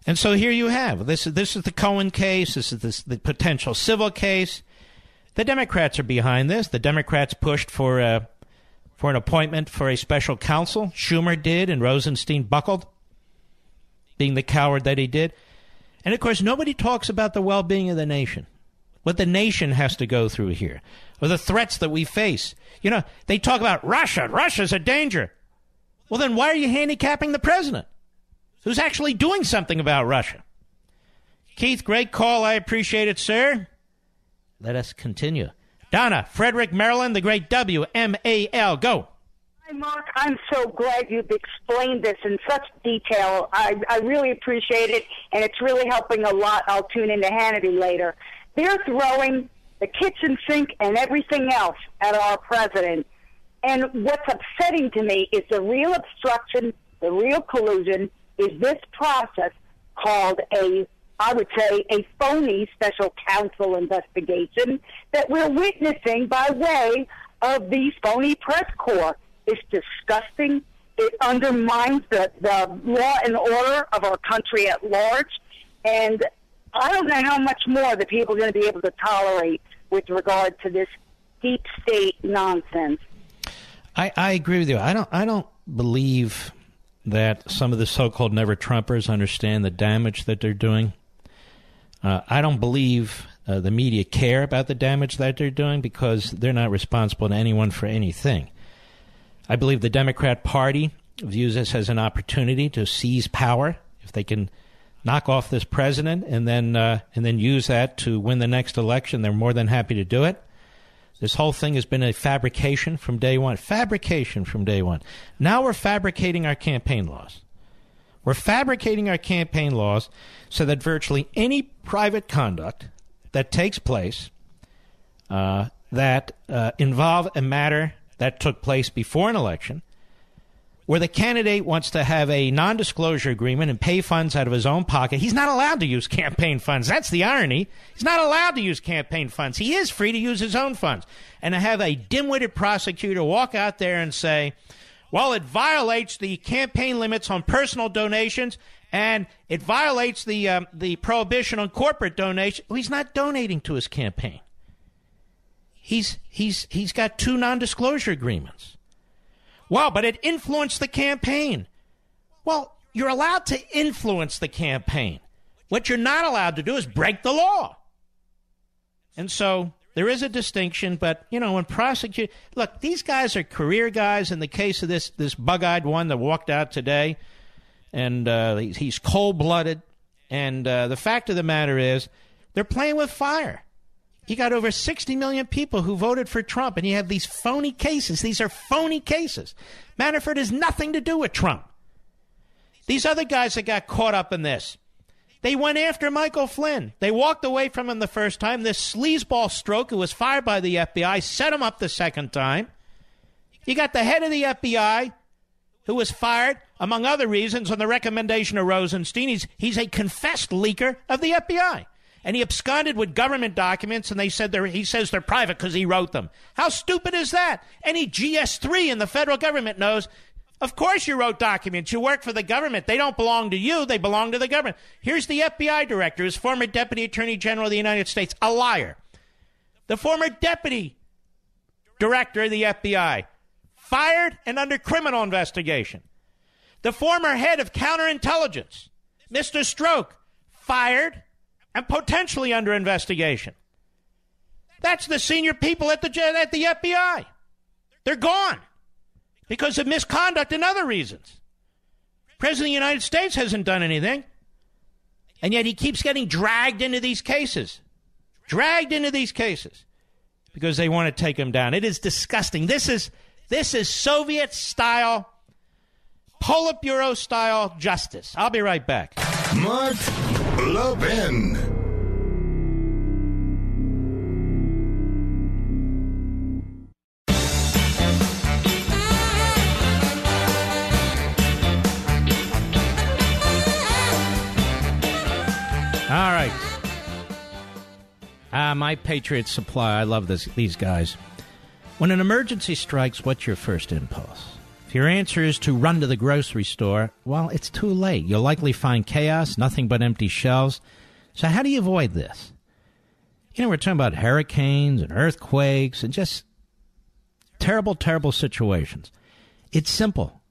And so here you have. This is the Cohen case. This is the potential civil case. The Democrats are behind this. The Democrats pushed for an appointment for a special counsel. Schumer did, and Rosenstein buckled, being the coward that he did. And, of course, nobody talks about the well-being of the nation, what the nation has to go through here, or the threats that we face. You know, they talk about Russia. Russia's a danger. Well, then why are you handicapping the president, who's actually doing something about Russia? Keith, great call. I appreciate it, sir. Let us continue. Donna, Frederick, Maryland, the great WMAL. Go. Hi, Mark. I'm so glad you've explained this in such detail. I really appreciate it, and it's really helping a lot. I'll tune into Hannity later. They're throwing the kitchen sink and everything else at our president. And what's upsetting to me is the real obstruction, the real collusion, is this process called I would say, a phony special counsel investigation that we're witnessing by way of these phony press corps. It's disgusting. It undermines the law and order of our country at large. And I don't know how much more the people are going to be able to tolerate with regard to this deep state nonsense. I agree with you. I don't believe that some of the so-called never-Trumpers understand the damage that they're doing. I don't believe the media care about the damage that they're doing because they're not responsible to anyone for anything. I believe the Democrat Party views this as an opportunity to seize power. If they can knock off this president and then use that to win the next election, they're more than happy to do it. This whole thing has been a fabrication from day one. Fabrication from day one. Now we're fabricating our campaign laws. We're fabricating our campaign laws so that virtually any private conduct that takes place that involve a matter that took place before an election, where the candidate wants to have a non-disclosure agreement and pay funds out of his own pocket. He's not allowed to use campaign funds. That's the irony. He's not allowed to use campaign funds. He is free to use his own funds. And to have a dim-witted prosecutor walk out there and say, well, it violates the campaign limits on personal donations and it violates the prohibition on corporate donations. Well, he's not donating to his campaign. He's got 2 non-disclosure agreements. Well, but it influenced the campaign. Well, you're allowed to influence the campaign. What you're not allowed to do is break the law. And so there is a distinction, but, when look, these guys are career guys. In the case of this bug-eyed one that walked out today, and he's cold-blooded. And the fact of the matter is they're playing with fire. You got over 60 million people who voted for Trump, and you have these phony cases. These are phony cases. Manafort has nothing to do with Trump. These other guys that got caught up in this, they went after Michael Flynn. They walked away from him the first time. This sleazeball stroke who was fired by the FBI set him up the second time. You got the head of the FBI who was fired, among other reasons, on the recommendation of Rosenstein. He's a confessed leaker of the FBI. And he absconded with government documents, and he says they're private because he wrote them. How stupid is that? Any GS3 in the federal government knows, of course you wrote documents. You work for the government. They don't belong to you. They belong to the government. Here's the FBI director, his former Deputy Attorney General of the United States, a liar. The former Deputy Director of the FBI, fired and under criminal investigation. The former head of counterintelligence, Mr. Stroke, fired and potentially under investigation. That's the senior people at the FBI. They're gone because of misconduct and other reasons. President of the United States hasn't done anything, and yet he keeps getting dragged into these cases. Because they want to take him down. It is disgusting. This is Soviet-style, Politburo-style justice. I'll be right back. Mark Levin. All right. My Patriot Supply. I love these guys. When an emergency strikes, what's your first impulse? If your answer is to run to the grocery store, well, it's too late. You'll likely find chaos, nothing but empty shelves. So how do you avoid this? We're talking about hurricanes and earthquakes and just terrible, terrible situations. It's simple.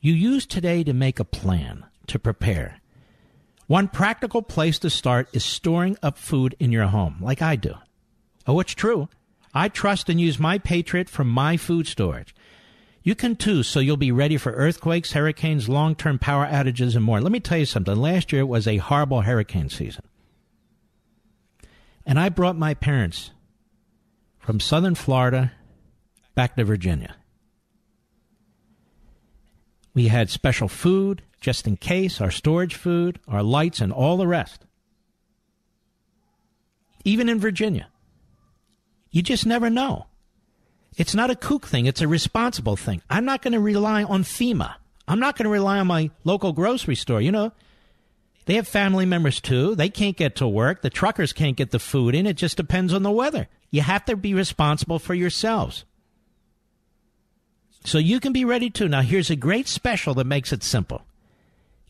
You use today to make a plan, to prepare. One practical place to start is storing up food in your home, like I do. Oh, it's true. I trust and use My Patriot from My Food Storage. You can too, so you'll be ready for earthquakes, hurricanes, long-term power outages, and more. Let me tell you something. Last year it was a horrible hurricane season. And I brought my parents from southern Florida back to Virginia. We had special food, just in case, our storage food, our lights, and all the rest. Even in Virginia. You just never know. It's not a kook thing. It's a responsible thing. I'm not going to rely on FEMA. I'm not going to rely on my local grocery store. They have family members, too. They can't get to work. The truckers can't get the food in. It just depends on the weather. You have to be responsible for yourselves. So you can be ready too. Now, here's a great special that makes it simple.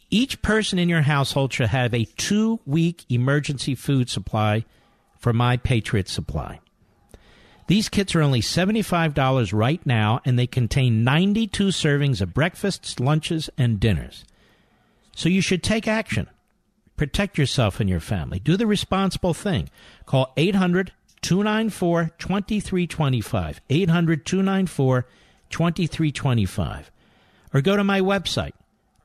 Each person in your household should have a 2-week emergency food supply for My Patriot Supply. These kits are only $75 right now, and they contain 92 servings of breakfasts, lunches, and dinners. So you should take action. Protect yourself and your family. Do the responsible thing. Call 800-294-2325, 800-294-2325, or go to my website,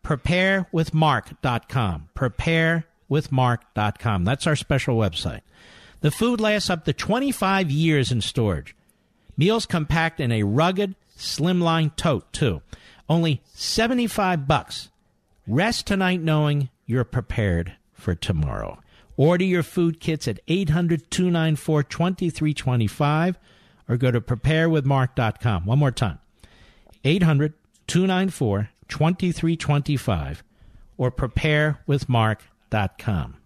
preparewithmark.com, preparewithmark.com. That's our special website. The food lasts up to 25 years in storage. Meals come packed in a rugged, slimline tote, too. Only $75. Rest tonight knowing you're prepared for tomorrow. Order your food kits at 800-294-2325 or go to preparewithmark.com. One more time, 800-294-2325 or preparewithmark.com.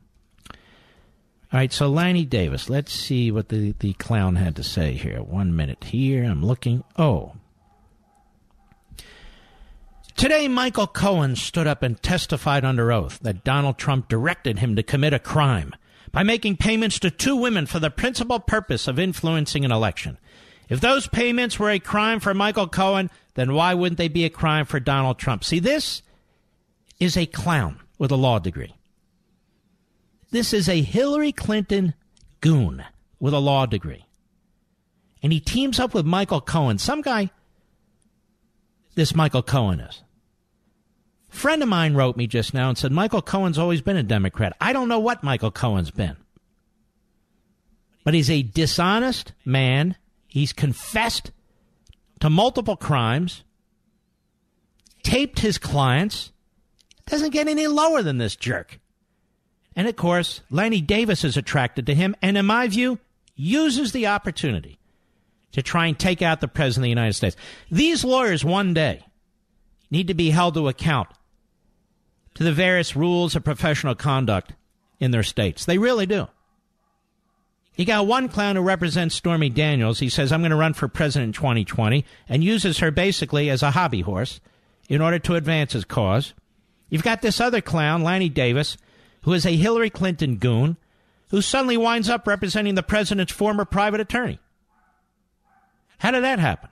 All right, so Lanny Davis, let's see what the clown had to say here. 1 minute here, I'm looking. Today, Michael Cohen stood up and testified under oath that Donald Trump directed him to commit a crime by making payments to 2 women for the principal purpose of influencing an election. If those payments were a crime for Michael Cohen, then why wouldn't they be a crime for Donald Trump? See, this is a clown with a law degree. This is a Hillary Clinton goon with a law degree. And he teams up with Michael Cohen, some guy this Michael Cohen is. A friend of mine wrote me just now and said, Michael Cohen's always been a Democrat. I don't know what Michael Cohen's been. But he's a dishonest man. He's confessed to multiple crimes, taped his clients. Doesn't get any lower than this jerk. And, of course, Lanny Davis is attracted to him and, in my view, uses the opportunity to try and take out the President of the United States. These lawyers one day need to be held to account to the various rules of professional conduct in their states. They really do. You got one clown who represents Stormy Daniels. He says, I'm going to run for president in 2020, and uses her basically as a hobby horse in order to advance his cause. You've got this other clown, Lanny Davis, who is a Hillary Clinton goon, who suddenly winds up representing the president's former private attorney. How did that happen?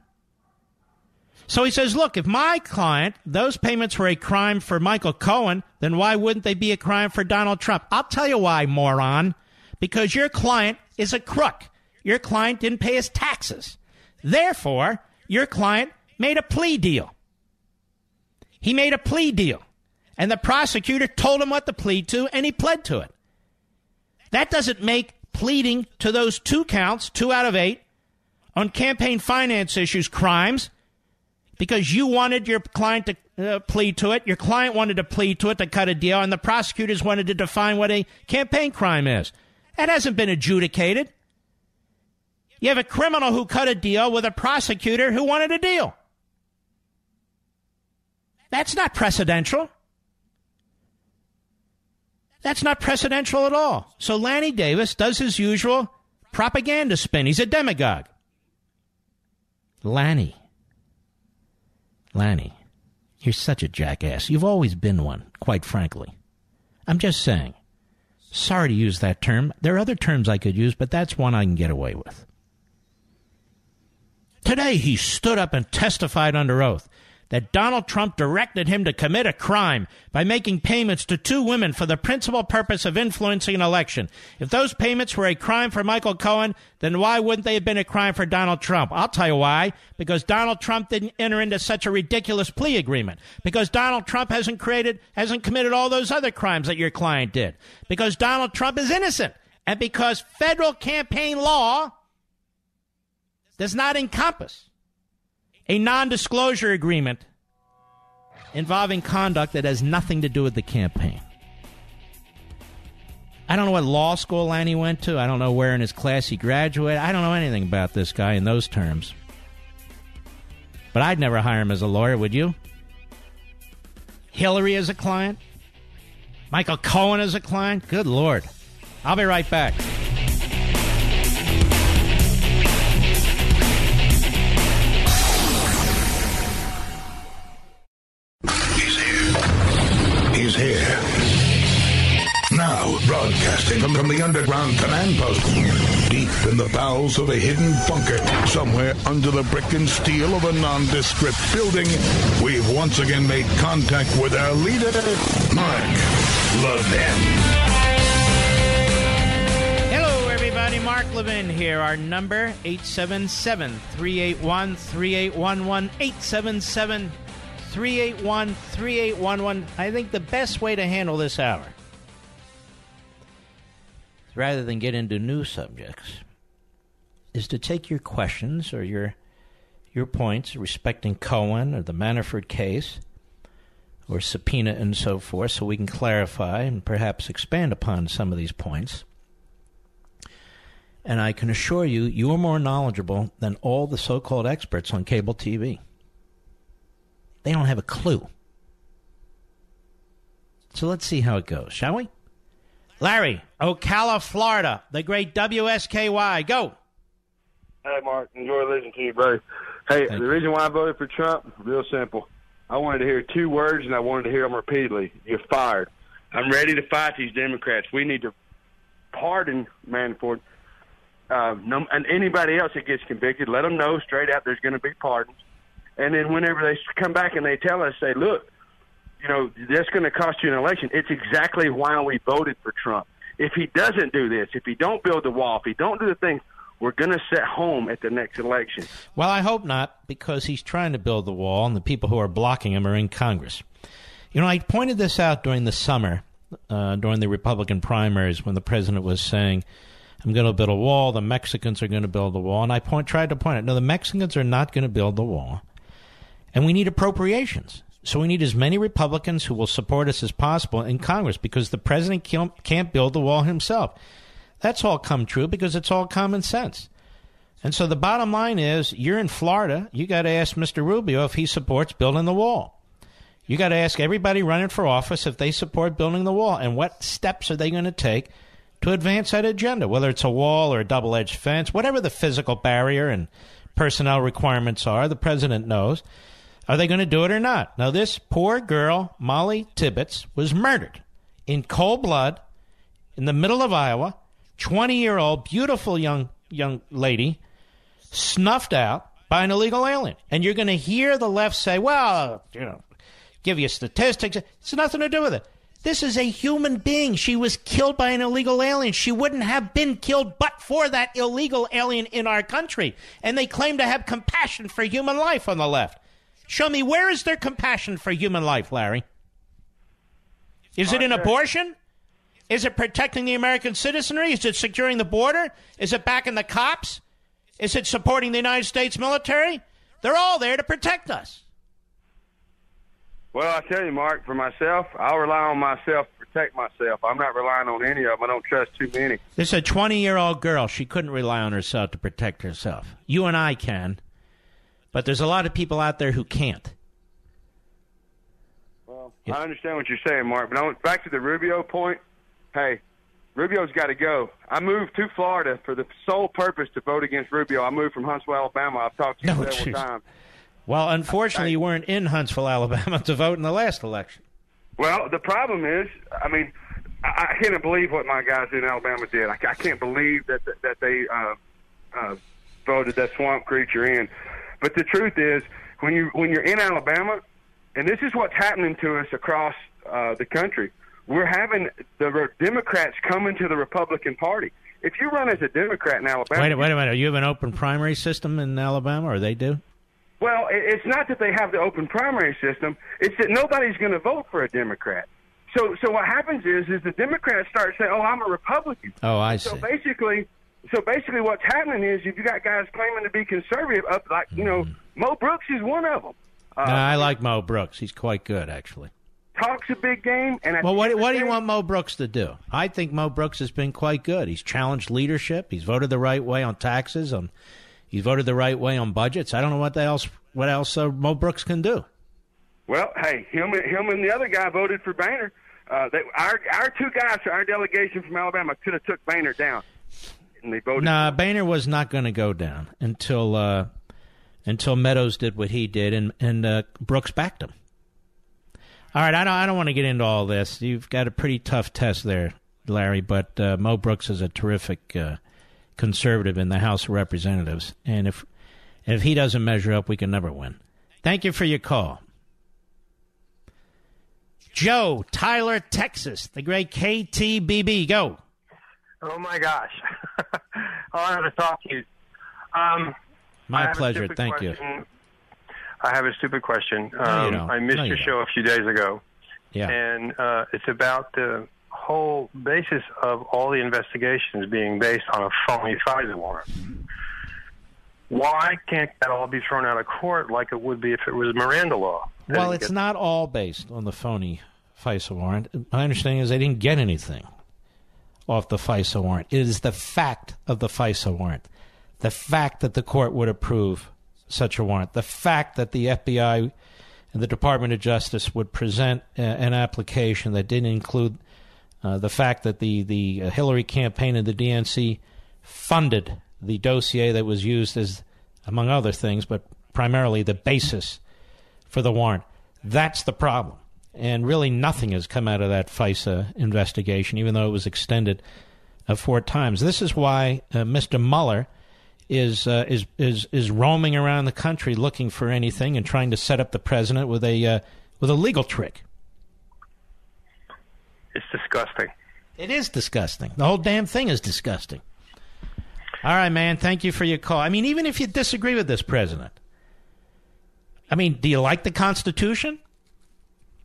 So he says, look, if my client, those payments were a crime for Michael Cohen, then why wouldn't they be a crime for Donald Trump? I'll tell you why, moron. Because your client is a crook. Your client didn't pay his taxes. Therefore, your client made a plea deal. He made a plea deal. And the prosecutor told him what to plead to, and he pled to it. That doesn't make pleading to those 2 counts, 2 out of 8, on campaign finance issues crimes, because you wanted your client to plead to it, your client wanted to plead to it to cut a deal, and the prosecutors wanted to define what a campaign crime is. That hasn't been adjudicated. You have a criminal who cut a deal with a prosecutor who wanted a deal. That's not precedential. That's not precedential at all. So Lanny Davis does his usual propaganda spin. He's a demagogue. Lanny, you're such a jackass. You've always been one, quite frankly. I'm just saying. Sorry to use that term. There are other terms I could use, but that's one I can get away with. Today, he stood up and testified under oath that Donald Trump directed him to commit a crime by making payments to 2 women for the principal purpose of influencing an election. If those payments were a crime for Michael Cohen, then why wouldn't they have been a crime for Donald Trump? I'll tell you why. Because Donald Trump didn't enter into such a ridiculous plea agreement. Because Donald Trump hasn't committed all those other crimes that your client did. Because Donald Trump is innocent. And because federal campaign law does not encompass a nondisclosure agreement involving conduct that has nothing to do with the campaign. I don't know what law school Lanny went to. I don't know where in his class he graduated. I don't know anything about this guy in those terms. But I'd never hire him as a lawyer, would you? Hillary as a client? Michael Cohen as a client? Good Lord. I'll be right back. From the underground command post, deep in the bowels of a hidden bunker, somewhere under the brick and steel of a nondescript building, we've once again made contact with our leader, Mark Levin. Hello, everybody. Mark Levin here. Our number, 877-381-3811, 877-381-3811. I think the best way to handle this hour, rather than get into new subjects, is to take your questions or your points respecting Cohen or the Manafort case or subpoena and so forth, so we can clarify and perhaps expand upon some of these points. And I can assure you, you are more knowledgeable than all the so-called experts on cable TV. They don't have a clue. So let's see how it goes, shall we? Larry, Ocala, Florida, the great WSKY. Go. Hey, Mark. Enjoy listening to you, bro. Hey, the reason why I voted for Trump, real simple. I wanted to hear two words, and I wanted to hear them repeatedly. You're fired. I'm ready to fight these Democrats. We need to pardon Manafort and anybody else that gets convicted. Let them know straight out there's going to be pardons. And then whenever they come back and they tell us, say, look, you know, that's going to cost you an election. It's exactly why we voted for Trump. If he doesn't do this, if he don't build the wall, if he don't do the things, we're going to sit home at the next election. Well, I hope not, because he's trying to build the wall, and the people who are blocking him are in Congress. You know, I pointed this out during the summer, during the Republican primaries, when the president was saying, I'm going to build a wall, the Mexicans are going to build the wall. And I tried to point out, no, the Mexicans are not going to build the wall. And we need appropriations. So we need as many Republicans who will support us as possible in Congress, because the president can't build the wall himself. That's all come true because it's all common sense. And so the bottom line is, you're in Florida, you got to ask Mr. Rubio if he supports building the wall. You got to ask everybody running for office if they support building the wall, and what steps are they going to take to advance that agenda, whether it's a wall or a double-edged fence, whatever the physical barrier and personnel requirements are, the president knows. Are they going to do it or not? Now, this poor girl, Molly Tibbetts, was murdered in cold blood in the middle of Iowa. 20-year-old, beautiful young lady, snuffed out by an illegal alien. And you're going to hear the left say, well, you know, give you statistics. It's nothing to do with it. This is a human being. She was killed by an illegal alien. She wouldn't have been killed but for that illegal alien in our country. And they claim to have compassion for human life on the left. Show me, where is there compassion for human life, Larry? Is it in abortion? Is it protecting the American citizenry? Is it securing the border? Is it backing the cops? Is it supporting the United States military? They're all there to protect us. Well, I tell you, Mark, for myself, I'll rely on myself to protect myself. I'm not relying on any of them. I don't trust too many. This is a 20-year-old girl. She couldn't rely on herself to protect herself. You and I can. But there's a lot of people out there who can't. Well, I understand what you're saying, Mark, but back to the Rubio point. Hey, Rubio's got to go. I moved to Florida for the sole purpose to vote against Rubio. I moved from Huntsville, Alabama. I've talked to you several times. Well, unfortunately, you weren't in Huntsville, Alabama to vote in the last election. Well, the problem is, I mean, I can't believe what my guys in Alabama did. I can't believe that they voted that swamp creature in. But the truth is, when you're in Alabama, and this is what's happening to us across the country, we're having the Democrats come into the Republican Party. If you run as a Democrat in Alabama... Wait a minute. You have an open primary system in Alabama, or they do? Well, it's not that they have the open primary system. It's that nobody's going to vote for a Democrat. So what happens is the Democrats start saying, oh, I'm a Republican. Oh, I see. So basically what's happening is you've got guys claiming to be conservative, you know, Mo Brooks is one of them. I like Mo Brooks. He's quite good, actually. Talks a big game. And what do you want Mo Brooks to do? I think Mo Brooks has been quite good. He's challenged leadership. He's voted the right way on taxes. He's voted the right way on budgets. I don't know what else Mo Brooks can do. Well, hey, him and the other guy voted for Boehner. Our two guys, our delegation from Alabama, could have took Boehner down. And they voted. Nah, Boehner was not going to go down until Meadows did what he did, and Brooks backed him. All right, I don't want to get into all this. You've got a pretty tough test there, Larry, but Mo Brooks is a terrific conservative in the House of Representatives, and if he doesn't measure up, we can never win. Thank you for your call. Joe, Tyler, Texas, the great KTBB. Go. Oh, my gosh. I want to talk to you. My pleasure. Thank you. I have a stupid question. No, I missed your show a few days ago. Yeah. And it's about the whole basis of all the investigations being based on a phony FISA warrant. Why can't that all be thrown out of court like it would be if it was Miranda law? Well, it's not all based on the phony FISA warrant. My understanding is they didn't get anything off the FISA warrant. It is the fact of the FISA warrant, the fact that the court would approve such a warrant, the fact that the FBI and the Department of Justice would present an application that didn't include the fact that the Hillary campaign and the DNC funded the dossier that was used as, among other things, but primarily the basis for the warrant. That's the problem. And really nothing has come out of that FISA investigation, even though it was extended 4 times. This is why Mr. Mueller is roaming around the country looking for anything and trying to set up the president with a legal trick. It's disgusting. It is disgusting. The whole damn thing is disgusting. All right, man. Thank you for your call. I mean, even if you disagree with this president, I mean, do you like the Constitution? Do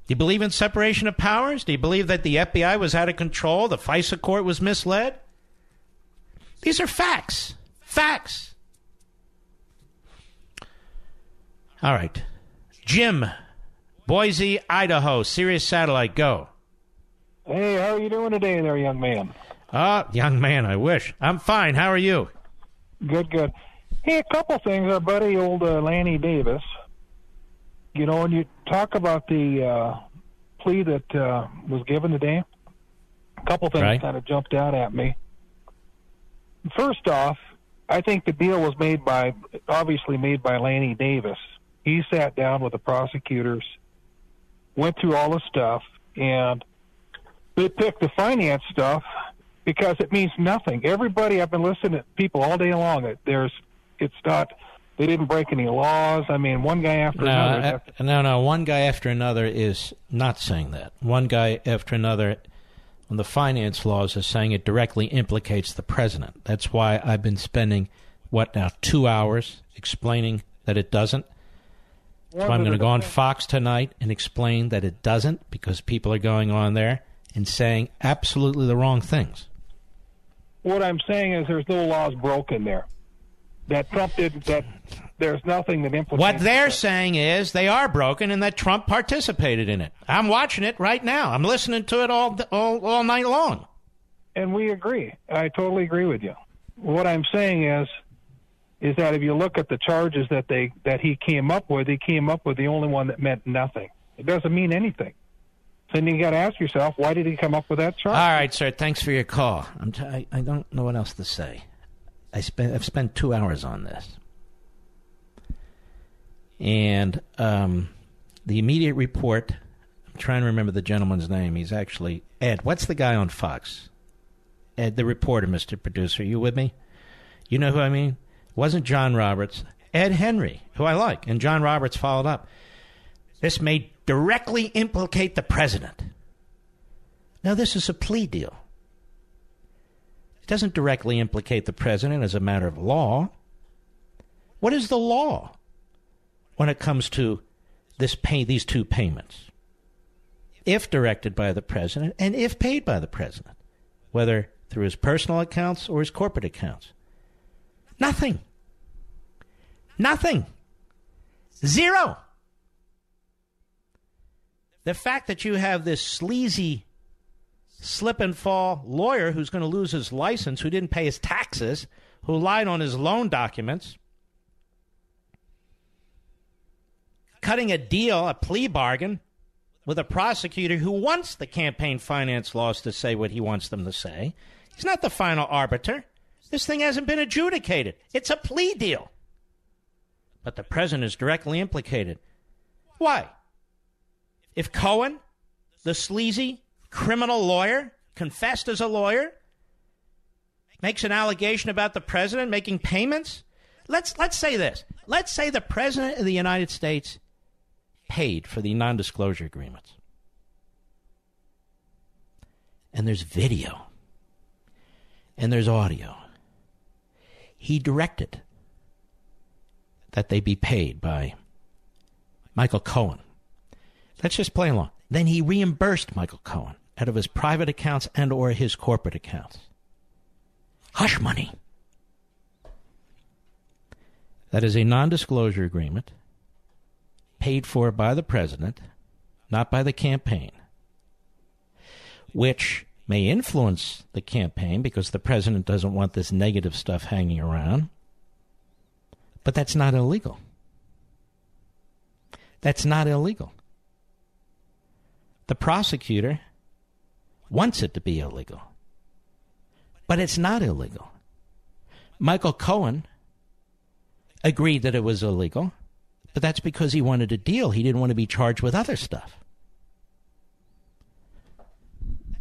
you believe in separation of powers? Do you believe that the FBI was out of control? The FISA court was misled? These are facts. Facts. All right. Jim, Boise, Idaho, Sirius Satellite, go. Hey, how are you doing today there, young man? Young man, I wish. I'm fine. How are you? Good, good. Hey, a couple things. Our buddy, old Lanny Davis, you know, when you talk about the plea that was given today, a couple things kind of jumped out at me. First off, I think the deal was obviously made by Lanny Davis. He sat down with the prosecutors, went through all the stuff, and they picked the finance stuff because it means nothing. Everybody, I've been listening to people all day long. It's not, they didn't break any laws. I mean, one guy after another. No, one guy after another is not saying that. One guy after another on the finance laws is saying it directly implicates the president. That's why I've been spending, 2 hours explaining that it doesn't. So I'm going to go on Fox tonight and explain that it doesn't, because people are going on there and saying absolutely the wrong things. What I'm saying is there's no laws broken there. That Trump did, that there's nothing that implicates. What they're saying is they are broken and that Trump participated in it. I'm watching it right now. I'm listening to it all night long. And we agree. I totally agree with you. What I'm saying is that if you look at the charges that he came up with, he came up with the only one that meant nothing. It doesn't mean anything. So then you got to ask yourself, why did he come up with that charge? All right, sir. Thanks for your call. I don't know what else to say. I've spent 2 hours on this. And the immediate report, I'm trying to remember the gentleman's name. He's actually Ed. What's the guy on Fox? Ed, the reporter, Mr. Producer. You with me? You know who I mean? It wasn't John Roberts. Ed Henry, who I like. And John Roberts followed up. This may directly implicate the president. Now, this is a plea deal. It doesn't directly implicate the president as a matter of law. What is the law when it comes to these 2 payments? If directed by the president and if paid by the president, whether through his personal accounts or his corporate accounts. Nothing. Nothing. Zero. The fact that you have this sleazy slip-and-fall lawyer who's going to lose his license, who didn't pay his taxes, who lied on his loan documents, cutting a deal, a plea bargain, with a prosecutor who wants the campaign finance laws to say what he wants them to say. He's not the final arbiter. This thing hasn't been adjudicated. It's a plea deal. But the president is directly implicated. Why? If Cohen, the sleazy criminal lawyer confessed as a lawyer, makes an allegation about the president making payments. Let's say this. Let's say the president of the United States paid for the non-disclosure agreements. And there's video. And there's audio. He directed that they be paid by Michael Cohen. Let's just play along. Then he reimbursed Michael Cohen out of his private accounts and or his corporate accounts. Hush money. That is a non-disclosure agreement paid for by the president, not by the campaign, which may influence the campaign because the president doesn't want this negative stuff hanging around. But that's not illegal. That's not illegal. The prosecutor wants it to be illegal. But it's not illegal. Michael Cohen agreed that it was illegal, but that's because he wanted a deal. He didn't want to be charged with other stuff.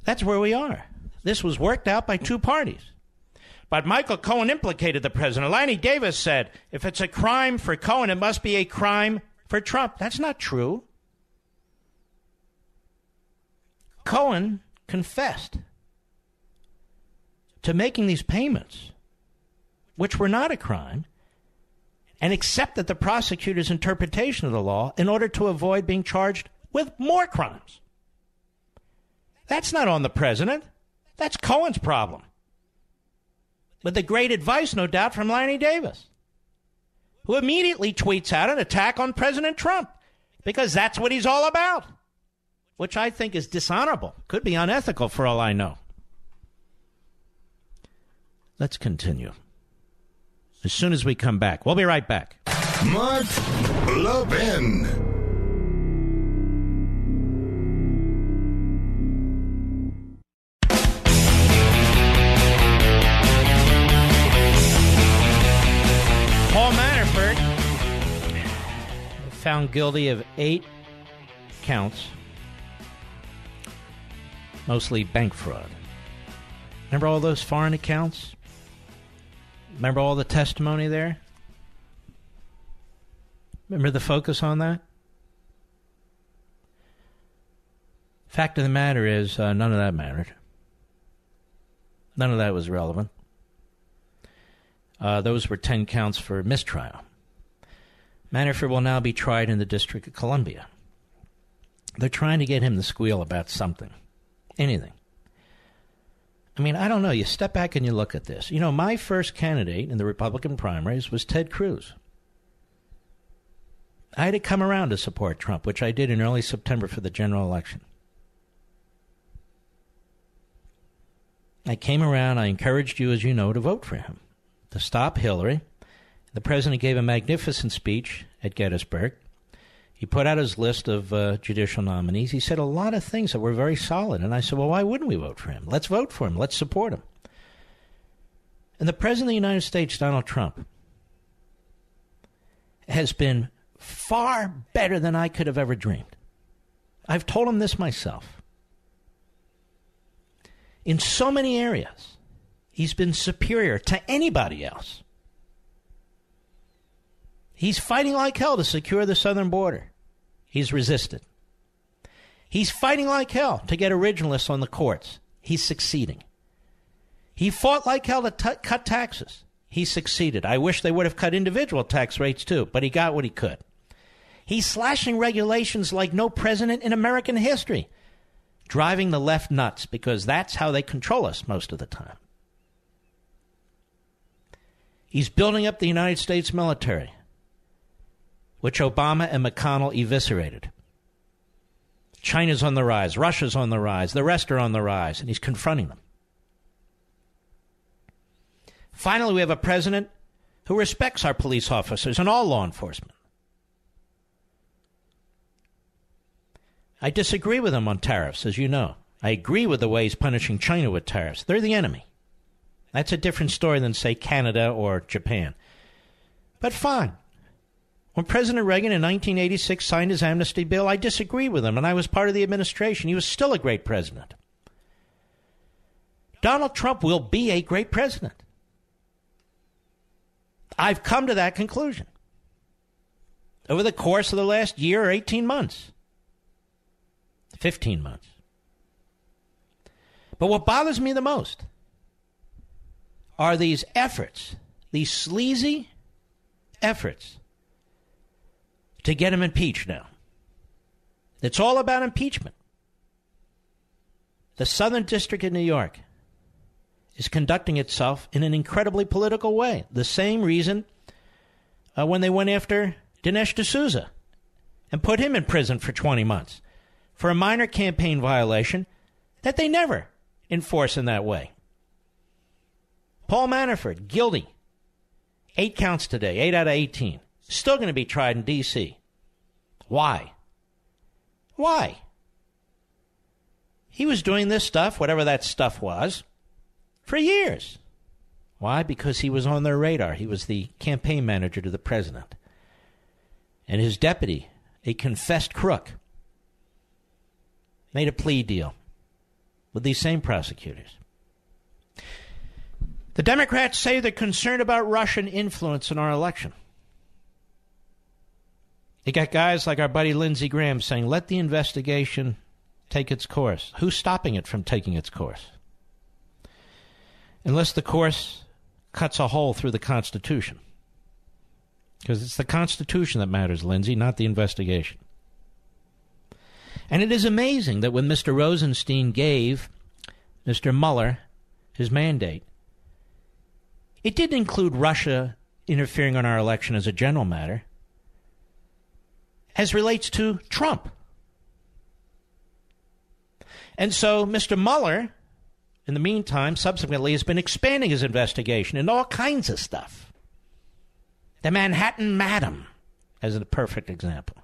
That's where we are. This was worked out by two parties. But Michael Cohen implicated the president. Lanny Davis said, if it's a crime for Cohen, it must be a crime for Trump. That's not true. Cohen confessed to making these payments, which were not a crime, and accepted the prosecutor's interpretation of the law in order to avoid being charged with more crimes. That's not on the president. That's Cohen's problem. With the great advice, no doubt, from Lanny Davis, who immediately tweets out an attack on President Trump, because that's what he's all about, which I think is dishonorable. Could be unethical for all I know. Let's continue. As soon as we come back. We'll be right back. Mark Levin. Paul Manafort found guilty of 8 counts, mostly bank fraud. Remember all those foreign accounts? Remember all the testimony there? Remember the focus on that? Fact of the matter is, none of that mattered. None of that was relevant. Those were 10 counts for mistrial. Manafort will now be tried in the District of Columbia. They're trying to get him to squeal about something. Anything. I mean, I don't know. You step back and you look at this. You know, my first candidate in the Republican primaries was Ted Cruz. I had to come around to support Trump, which I did in early September for the general election. I came around. I encouraged you, as you know, to vote for him, to stop Hillary. The president gave a magnificent speech at Gettysburg. He put out his list of judicial nominees. He said a lot of things that were very solid. And I said, well, why wouldn't we vote for him? Let's vote for him. Let's support him. And the president of the United States, Donald Trump, has been far better than I could have ever dreamed. I've told him this myself. In so many areas, he's been superior to anybody else. He's fighting like hell to secure the southern border. He's resisted. He's fighting like hell to get originalists on the courts. He's succeeding. He fought like hell to cut taxes. He succeeded. I wish they would have cut individual tax rates too, but he got what he could. He's slashing regulations like no president in American history, driving the left nuts because that's how they control us most of the time. He's building up the United States military, which Obama and McConnell eviscerated. China's on the rise. Russia's on the rise. The rest are on the rise, and he's confronting them. Finally, we have a president who respects our police officers and all law enforcement. I disagree with him on tariffs, as you know. I agree with the way he's punishing China with tariffs. They're the enemy. That's a different story than, say, Canada or Japan. But fine. When President Reagan in 1986 signed his amnesty bill, I disagreed with him, and I was part of the administration. He was still a great president. Donald Trump will be a great president. I've come to that conclusion over the course of the last year or 18 months, 15 months. But what bothers me the most are these efforts, these sleazy efforts to get him impeached now. It's all about impeachment. The Southern District of New York is conducting itself in an incredibly political way. The same reason when they went after Dinesh D'Souza and put him in prison for 20 months for a minor campaign violation that they never enforce in that way. Paul Manafort, guilty. 8 counts today, 8 out of 18. Still going to be tried in D.C. Why? Why? He was doing this stuff, whatever that stuff was, for years. Why? Because he was on their radar. He was the campaign manager to the president. And his deputy, a confessed crook, made a plea deal with these same prosecutors. The Democrats say they're concerned about Russian influence in our election. They got guys like our buddy Lindsey Graham saying, let the investigation take its course. Who's stopping it from taking its course? Unless the course cuts a hole through the Constitution. Because it's the Constitution that matters, Lindsey, not the investigation. And it is amazing that when Mr. Rosenstein gave Mr. Mueller his mandate, it didn't include Russia interfering on our election as a general matter, as relates to Trump. And so Mr. Mueller, in the meantime, subsequently has been expanding his investigation into all kinds of stuff. The Manhattan Madam, as a perfect example.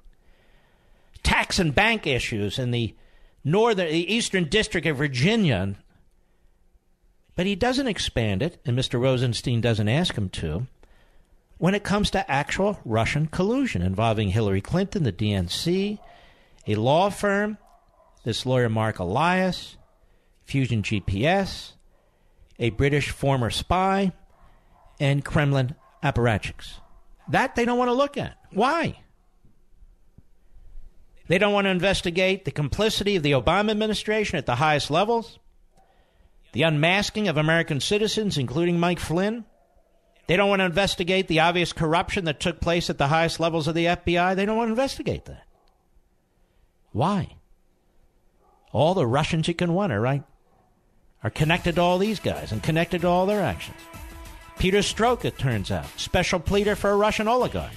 Tax and bank issues in the Eastern District of Virginia. But he doesn't expand it, and Mr. Rosenstein doesn't ask him to, when it comes to actual Russian collusion involving Hillary Clinton, the DNC, a law firm, this lawyer Mark Elias, Fusion GPS, a British former spy, and Kremlin apparatchiks. That they don't want to look at. Why? They don't want to investigate the complicity of the Obama administration at the highest levels, the unmasking of American citizens, including Mike Flynn. They don't want to investigate the obvious corruption that took place at the highest levels of the FBI. They don't want to investigate that. Why? All the Russians you can wonder, right, are connected to all these guys and connected to all their actions. Peter Strzok, it turns out, special pleader for a Russian oligarch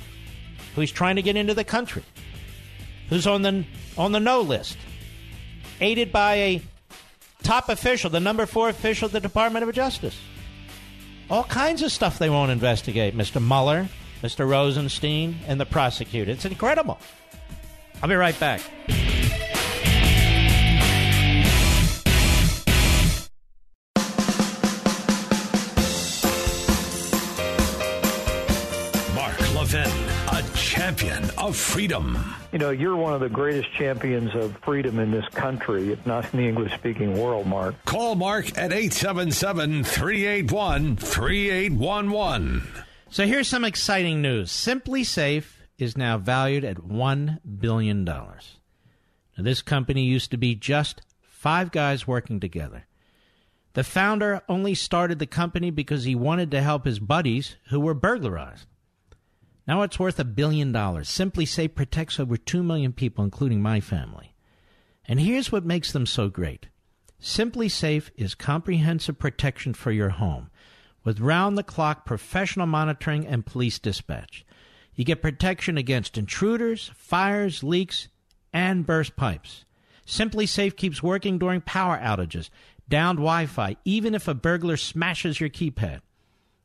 who's trying to get into the country, who's on the no list, aided by a top official, the number 4 official of the Department of Justice. All kinds of stuff they won't investigate, Mr. Mueller, Mr. Rosenstein, and the prosecutor. It's incredible. I'll be right back. Mark Levin, a champion of freedom. You know, you're one of the greatest champions of freedom in this country, if not in the English-speaking world, Mark. Call Mark at 877-381-3811. So here's some exciting news. Simply Safe is now valued at $1 billion. Now, this company used to be just 5 guys working together. The founder only started the company because he wanted to help his buddies who were burglarized. Now it's worth $1 billion. Simply Safe protects over 2 million people, including my family. And here's what makes them so great. Simply Safe is comprehensive protection for your home, with round-the-clock professional monitoring and police dispatch. You get protection against intruders, fires, leaks, and burst pipes. Simply Safe keeps working during power outages, downed Wi-Fi, even if a burglar smashes your keypad.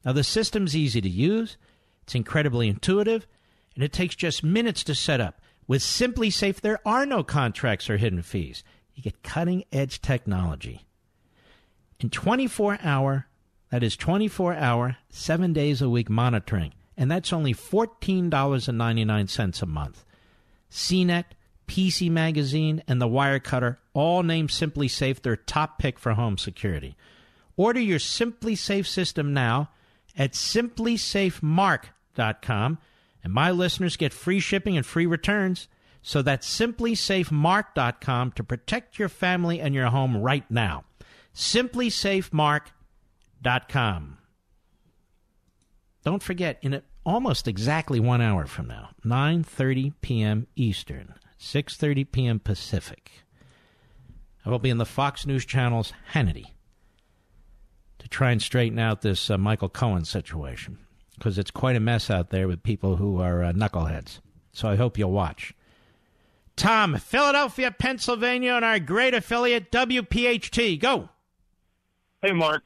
Now, the system's easy to use. It's incredibly intuitive, and it takes just minutes to set up. With Simply Safe, there are no contracts or hidden fees. You get cutting-edge technology. In 24-hour, 7 days a week monitoring, and that's only $14.99 a month. CNET, PC Magazine, and the Wirecutter all named Simply Safe their top pick for home security. Order your Simply Safe system now at simplysafemark.com, and my listeners get free shipping and free returns. So that's simplysafemark.com to protect your family and your home right now. simplysafemark.com. Don't forget, in almost exactly 1 hour from now, 9:30 p.m. Eastern, 6:30 p.m. Pacific, I will be in the Fox News Channel's Hannity to try and straighten out this Michael Cohen situation, because it's quite a mess out there with people who are knuckleheads. So I hope you'll watch. Tom, Philadelphia, Pennsylvania, and our great affiliate, WPHT. Go. Hey, Mark.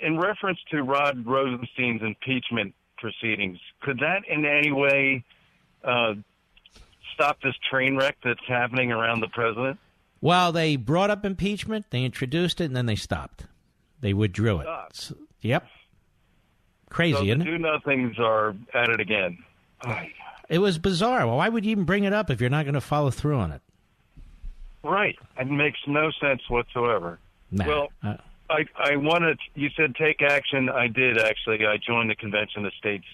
In reference to Rod Rosenstein's impeachment proceedings, could that in any way stop this train wreck that's happening around the president? Well, they brought up impeachment, they introduced it, and then they stopped. They withdrew it. Yep. Crazy, so isn't it? the do-nothings are at it again. It was bizarre. Well, why would you even bring it up if you're not going to follow through on it? Right. It makes no sense whatsoever. Nah. Well, I wanted, you said take action. I did, actually. I joined the Convention of States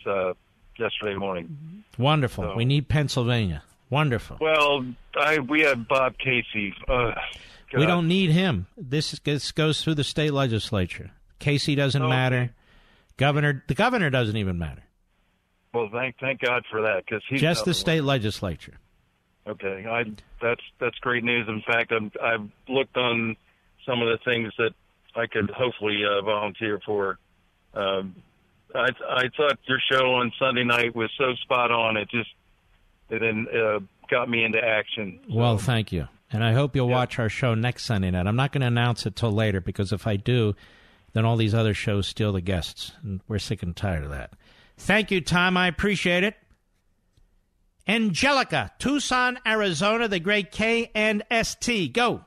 yesterday morning. Wonderful. So, we need Pennsylvania. Wonderful. Well, we have Bob Casey. We don't need him. This goes through the state legislature. Casey doesn't matter. The governor doesn't even matter. Well, thank God for that, because he's just the state legislature. Okay, that's great news. In fact, I've looked on some of the things that I could hopefully volunteer for. I thought your show on Sunday night was so spot on. It then got me into action. So. Well, thank you, and I hope you'll watch our show next Sunday night. I'm not going to announce it till later, because if I do, then all these other shows steal the guests, and we're sick and tired of that. Thank you, Tom. I appreciate it. Angelica, Tucson, Arizona, the great KNST. Go.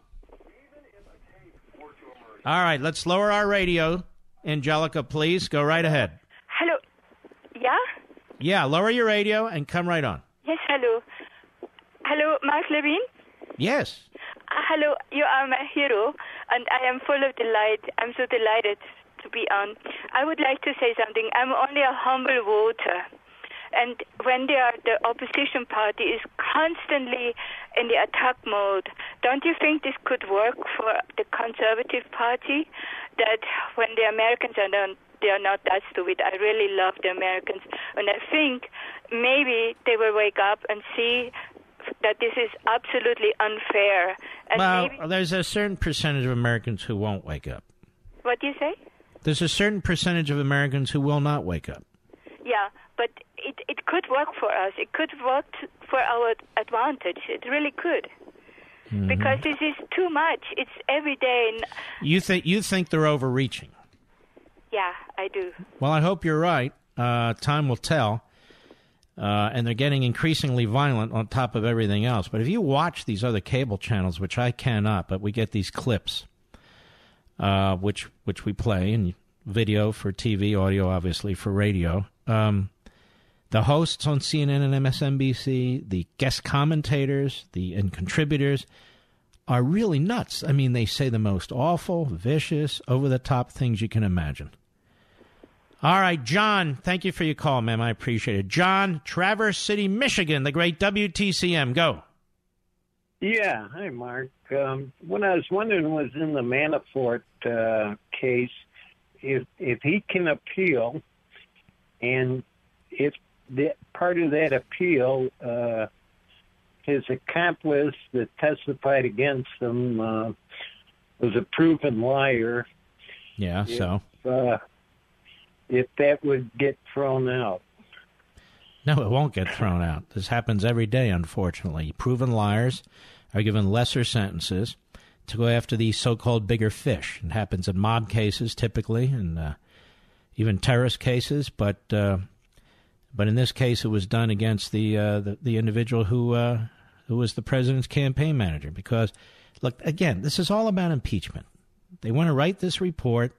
All right, let's lower our radio. Angelica, please, go right ahead. Hello. Yeah? Yeah, lower your radio and come right on. Yes, hello. Hello, Mark Levin? Yes. Hello, you are my hero, and I am full of delight. I'm so delighted to be on. I would like to say something. I'm only a humble voter. And when the opposition party is constantly in the attack mode, don't you think this could work for the Conservative Party? That when the Americans are done, they are not that stupid. I really love the Americans. And I think maybe they will wake up and see that this is absolutely unfair. And well, there's a certain percentage of Americans who won't wake up. What do you say? There's a certain percentage of Americans who will not wake up. Yeah, but it could work for us. It could work for our advantage. It really could. Mm-hmm. Because this is too much. It's every day. You think they're overreaching? Yeah, I do. Well, I hope you're right. Time will tell. And they're getting increasingly violent on top of everything else. But if you watch these other cable channels, which I cannot, but we get these clips, which we play, and video for TV, audio obviously for radio. The hosts on CNN and MSNBC, the guest commentators, and contributors are really nuts. I mean, they say the most awful, vicious, over-the-top things you can imagine. All right, John, thank you for your call, ma'am. I appreciate it. John, Traverse City, Michigan, the great WTCM. Go. Yeah. Hi, Mark. What I was wondering was in the Manafort case, if he can appeal, and if part of that appeal, his accomplice that testified against him was a proven liar. Yeah, if that would get thrown out. No, it won't get thrown out. This happens every day, unfortunately. Proven liars are given lesser sentences to go after these so-called bigger fish. It happens in mob cases, typically, and even terrorist cases. But in this case, it was done against the individual who was the president's campaign manager. Because, look, again, this is all about impeachment. They want to write this report,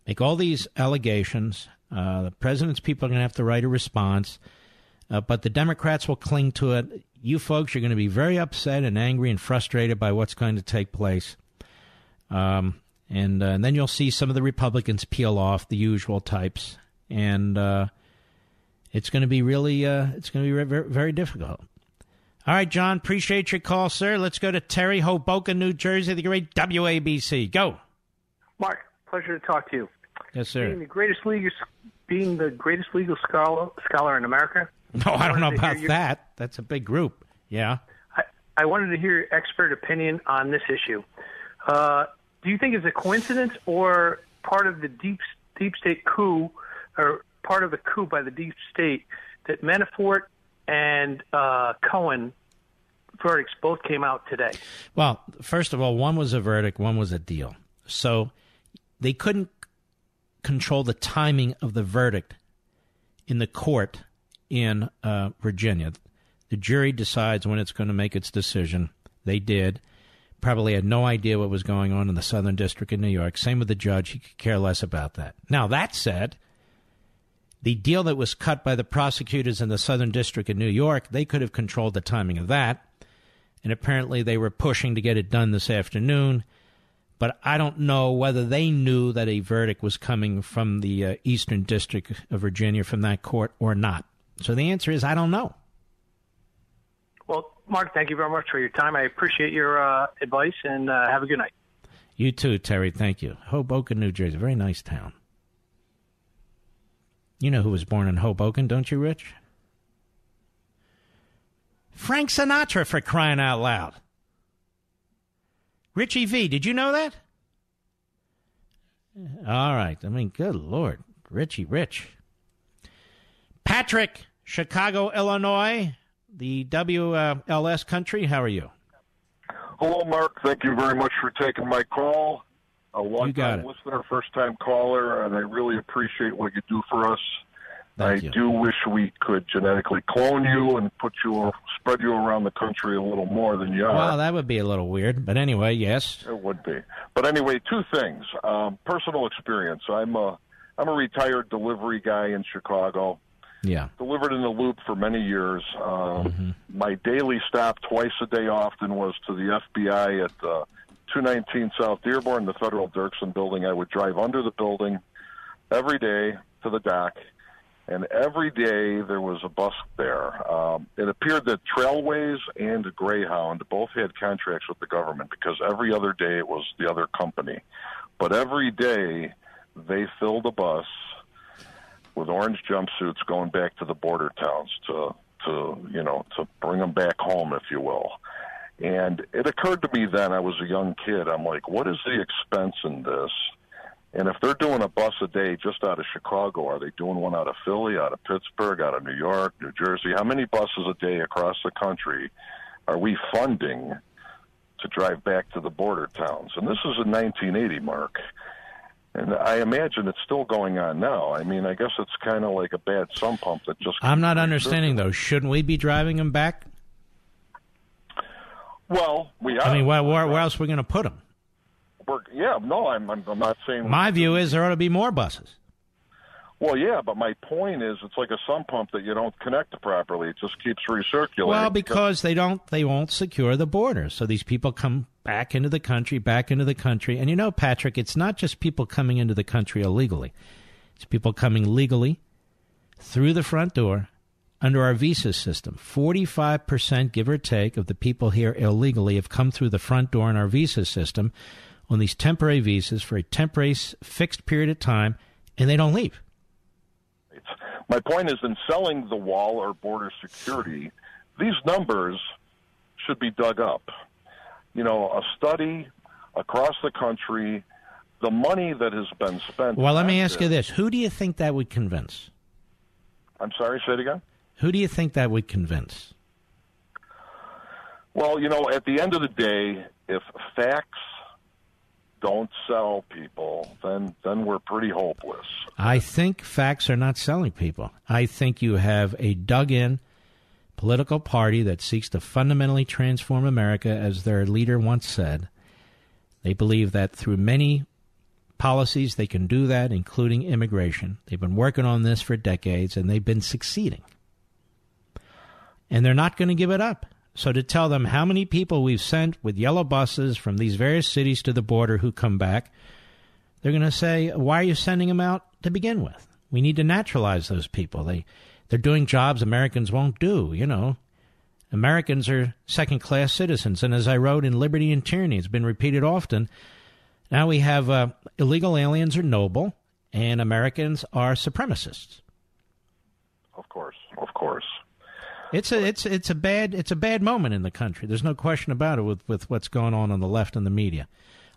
make all these allegations. The president's people are going to have to write a response. But the Democrats will cling to it. You folks are going to be very upset and angry and frustrated by what's going to take place. And And then you'll see some of the Republicans peel off, the usual types. And it's going to be really, very, very difficult. All right, John, appreciate your call, sir. Let's go to Terry, Hoboken, New Jersey, the great WABC. Go. Mark, pleasure to talk to you. Yes, sir. Being the greatest legal scholar in America. No, I don't know about that. That's a big group. Yeah. I wanted to hear your expert opinion on this issue. Do you think it's a coincidence or part of the deep state coup, or part of the coup by the deep state, that Manafort and Cohen verdicts both came out today? Well, first of all, one was a verdict, one was a deal. So they couldn't control the timing of the verdict in the court in Virginia. The jury decides when it's going to make its decision. They did. Probably had no idea what was going on in the Southern District of New York. Same with the judge. He could care less about that. Now, that said, the deal that was cut by the prosecutors in the Southern District of New York, they could have controlled the timing of that. And apparently they were pushing to get it done this afternoon. But I don't know whether they knew that a verdict was coming from the Eastern District of Virginia from that court or not. So the answer is I don't know. Well, Mark, thank you very much for your time. I appreciate your advice, and have a good night. You too, Terry. Thank you. Hoboken, New Jersey. Very nice town. You know who was born in Hoboken, don't you, Rich? Frank Sinatra, for crying out loud. Richie V, did you know that? All right. I mean, good Lord. Richie Rich. Patrick, Chicago, Illinois, the WLS country. How are you? Hello, Mark. Thank you very much for taking my call. A long-time listener, first-time caller, and I really appreciate what you do for us. Thank you. Do wish we could genetically clone you and spread you around the country a little more than you are. Well, that would be a little weird, but anyway, yes. It would be. But anyway, two things. Personal experience. I'm a retired delivery guy in Chicago. Yeah. Delivered in the Loop for many years. My daily stop twice a day often was to the FBI at 219 South Dearborn, the Federal Dirksen building. I would drive under the building every day to the dock, and every day there was a bus there. It appeared that Trailways and Greyhound both had contracts with the government because every other day it was the other company. But every day they filled a bus with orange jumpsuits going back to the border towns to bring them back home, if you will. And it occurred to me then, I was a young kid, I'm like, what is the expense in this? And if they're doing a bus a day just out of Chicago, are they doing one out of Philly, out of Pittsburgh, out of New York, New Jersey? How many buses a day across the country are we funding to drive back to the border towns? And this is in 1980, Mark. And I imagine it's still going on now. I mean, I guess it's kind of like a bad sump pump that just... I'm not understanding, though. Shouldn't we be driving them back? Well, we are. I mean, where else are we going to put them? I'm not saying... My view is there ought to be more buses. Well, yeah, but my point is it's like a sump pump that you don't connect properly. It just keeps recirculating. Well, because they won't secure the border. So these people come back into the country. And you know, Patrick, it's not just people coming into the country illegally. It's people coming legally through the front door under our visa system. 45%, give or take, of the people here illegally have come through the front door in our visa system on these temporary visas for a temporary fixed period of time, and they don't leave. My point is, in selling the wall or border security, these numbers should be dug up. You know, a study across the country, the money that has been spent... Well, let me ask you this. Who do you think that would convince? I'm sorry, say it again? Who do you think that would convince? Well, you know, at the end of the day, if facts don't sell people, then we're pretty hopeless. I think facts are not selling people. I think you have a dug-in political party that seeks to fundamentally transform America, as their leader once said. They believe that through many policies they can do that, including immigration. They've been working on this for decades, and they've been succeeding. And they're not going to give it up. So to tell them how many people we've sent with yellow buses from these various cities to the border who come back, They're going to say, why are you sending them out to begin with? We need to naturalize those people. They're doing jobs Americans won't do, you know. Americans are second-class citizens, and as I wrote in Liberty and Tyranny, it's been repeated often, now we have illegal aliens are noble, and Americans are supremacists. Of course, of course. It's a bad moment in the country. There's no question about it with what's going on the left and the media.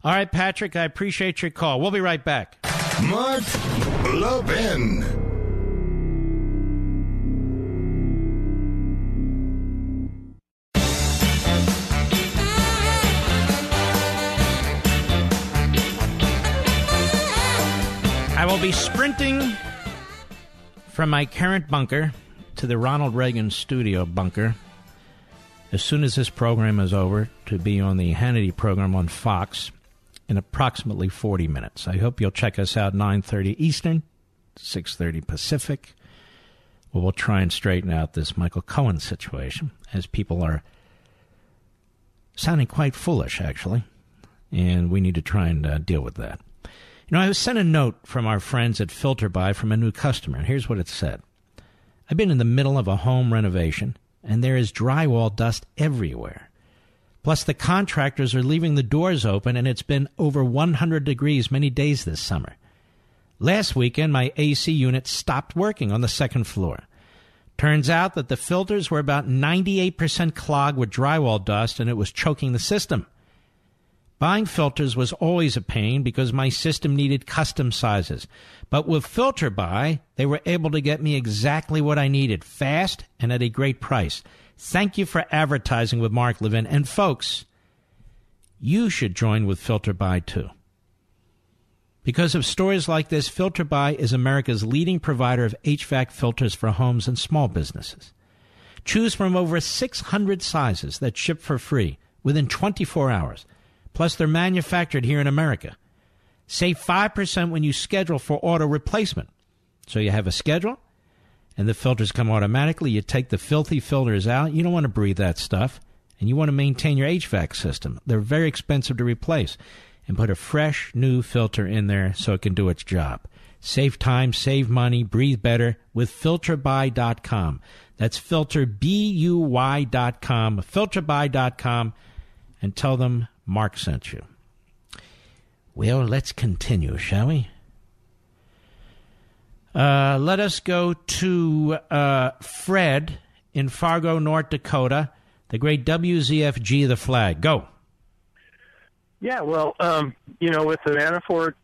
All right, Patrick, I appreciate your call. We'll be right back. Mark Levin. I will be sprinting from my current bunker to the Ronald Reagan studio bunker as soon as this program is over to be on the Hannity program on Fox in approximately 40 minutes. I hope you'll check us out 9:30 Eastern, 6:30 Pacific, where we'll try and straighten out this Michael Cohen situation, as people are sounding quite foolish, actually, and we need to try and deal with that. You know, I was sent a note from our friends at FilterBuy from a new customer, and here's what it said. I've been in the middle of a home renovation, and there is drywall dust everywhere. Plus, the contractors are leaving the doors open, and it's been over 100 degrees many days this summer. Last weekend, my AC unit stopped working on the second floor. Turns out that the filters were about 98% clogged with drywall dust, and it was choking the system. Buying filters was always a pain because my system needed custom sizes. But with FilterBuy, they were able to get me exactly what I needed, fast and at a great price. Thank you for advertising with Mark Levin. And folks, you should join with FilterBuy too. Because of stories like this, FilterBuy is America's leading provider of HVAC filters for homes and small businesses. Choose from over 600 sizes that ship for free within 24 hours. Plus, they're manufactured here in America. Save 5% when you schedule for auto replacement. So you have a schedule, and the filters come automatically. You take the filthy filters out. You don't want to breathe that stuff, and you want to maintain your HVAC system. They're very expensive to replace. And put a fresh, new filter in there so it can do its job. Save time, save money, breathe better with FilterBuy.com. That's FilterBuy.com, FilterBuy.com, and tell them Mark sent you. Well, let's continue, shall we? Let us go to Fred in Fargo, North Dakota, the great WZFG, the flag. Go. Yeah, well, with the Manafort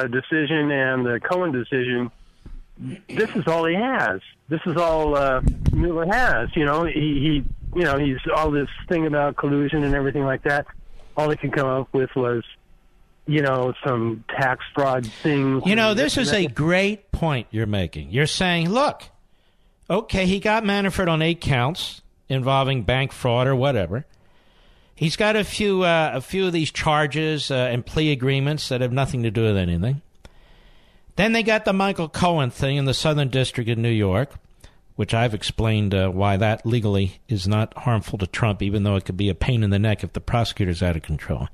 decision and the Cohen decision, this is all he has. This is all Mueller has. He's all this thing about collusion and everything like that. All they can come up with was, some tax fraud things. This is a great point you're making. You're saying, look, okay, he got Manafort on 8 counts involving bank fraud or whatever. He's got a few of these charges and plea agreements that have nothing to do with anything. Then they got the Michael Cohen thing in the Southern District of New York, which I've explained why that legally is not harmful to Trump, even though it could be a pain in the neck if the prosecutor's out of control.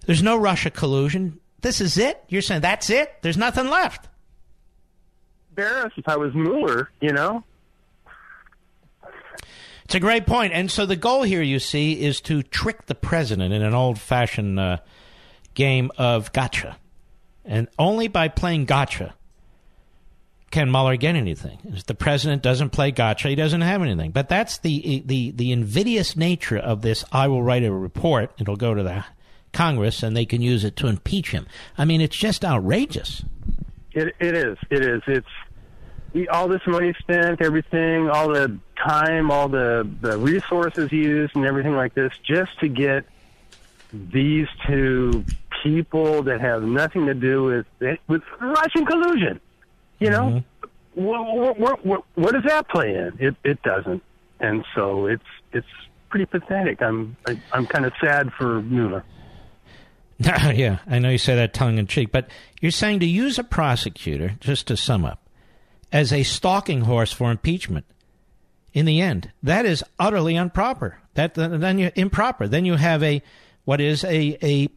There's no Russia collusion. This is it? You're saying that's it? There's nothing left? Embarrassed if I was Mueller, It's a great point. And so the goal here, you see, is to trick the president in an old-fashioned game of gotcha. And only by playing gotcha can Mueller get anything. If the president doesn't play gotcha, he doesn't have anything. But that's the invidious nature of this. I will write a report. It'll go to the Congress, and they can use it to impeach him. I mean, it's just outrageous. It is. It's all this money spent, everything, all the time, all the resources used and everything like this just to get these two people that have nothing to do with Russian collusion. What does that play in? It doesn't. And so it's pretty pathetic. I'm kind of sad for Mueller. Yeah, I know you say that tongue in cheek, but you're saying to use a prosecutor, just to sum up, as a stalking horse for impeachment, in the end, that is utterly improper. Then you have a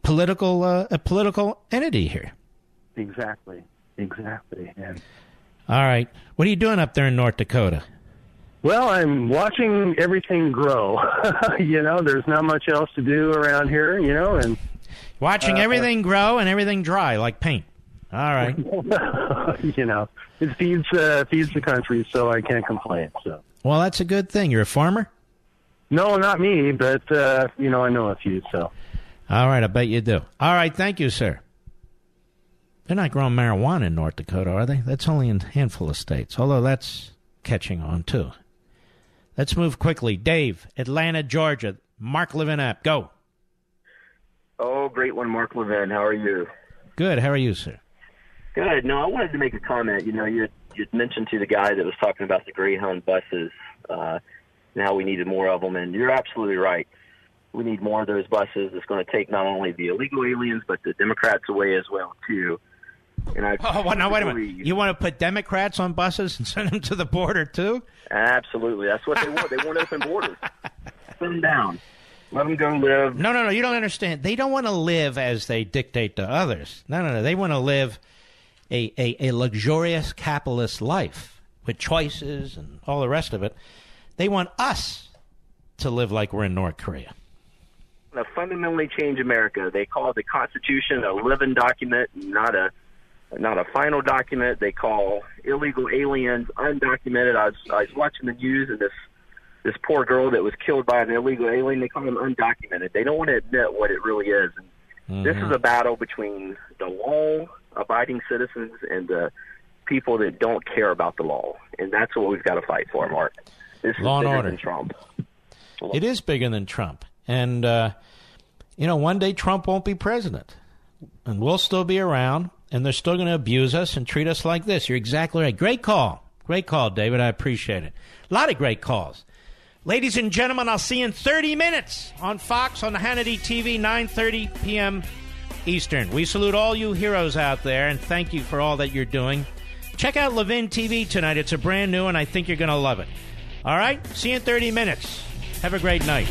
political entity here. Exactly. And all right. What are you doing up there in North Dakota? well, I'm watching everything grow. There's not much else to do around here, and watching everything grow and everything dry like paint. All right. It feeds the country, so I can't complain. So. Well, that's a good thing. You're a farmer? No, not me, but I know a few. So. All right, I bet you do. All right, thank you, sir. They're not growing marijuana in North Dakota, are they? That's only in a handful of states, although that's catching on, too. Let's move quickly. Dave, Atlanta, Georgia. Mark Levin app. Go. Oh, great one, Mark Levin. How are you? Good. How are you, sir? Good. No, I wanted to make a comment. You mentioned to the guy that was talking about the Greyhound buses and how we needed more of them, and you're absolutely right. We need more of those buses. It's going to take not only the illegal aliens, but the Democrats away as well, too. And wait a minute. You want to put Democrats on buses and send them to the border, too? Absolutely. That's what they want. They want open borders. Put them down. Let them go live. No. You don't understand. They don't want to live as they dictate to others. No. They want to live a luxurious capitalist life with choices and all the rest of it. They want us to live like we're in North Korea. To fundamentally change America. They call the Constitution a living document, not a final document. They call illegal aliens undocumented. I was watching the news, and this poor girl that was killed by an illegal alien, they call them undocumented. They don't want to admit what it really is. And This is a battle between the law-abiding citizens and the people that don't care about the law. And that's what we've got to fight for, Mark. This is law and bigger order. than Trump. It is bigger than Trump. And, one day Trump won't be president. And we'll still be around, and they're still going to abuse us and treat us like this. You're exactly right. Great call. Great call, David. I appreciate it. A lot of great calls. Ladies and gentlemen, I'll see you in 30 minutes on Fox, on the Hannity TV, 9:30 p.m. Eastern. We salute all you heroes out there, and thank you for all that you're doing. Check out Levin TV tonight. It's a brand new, and I think you're going to love it. All right? See you in 30 minutes. Have a great night.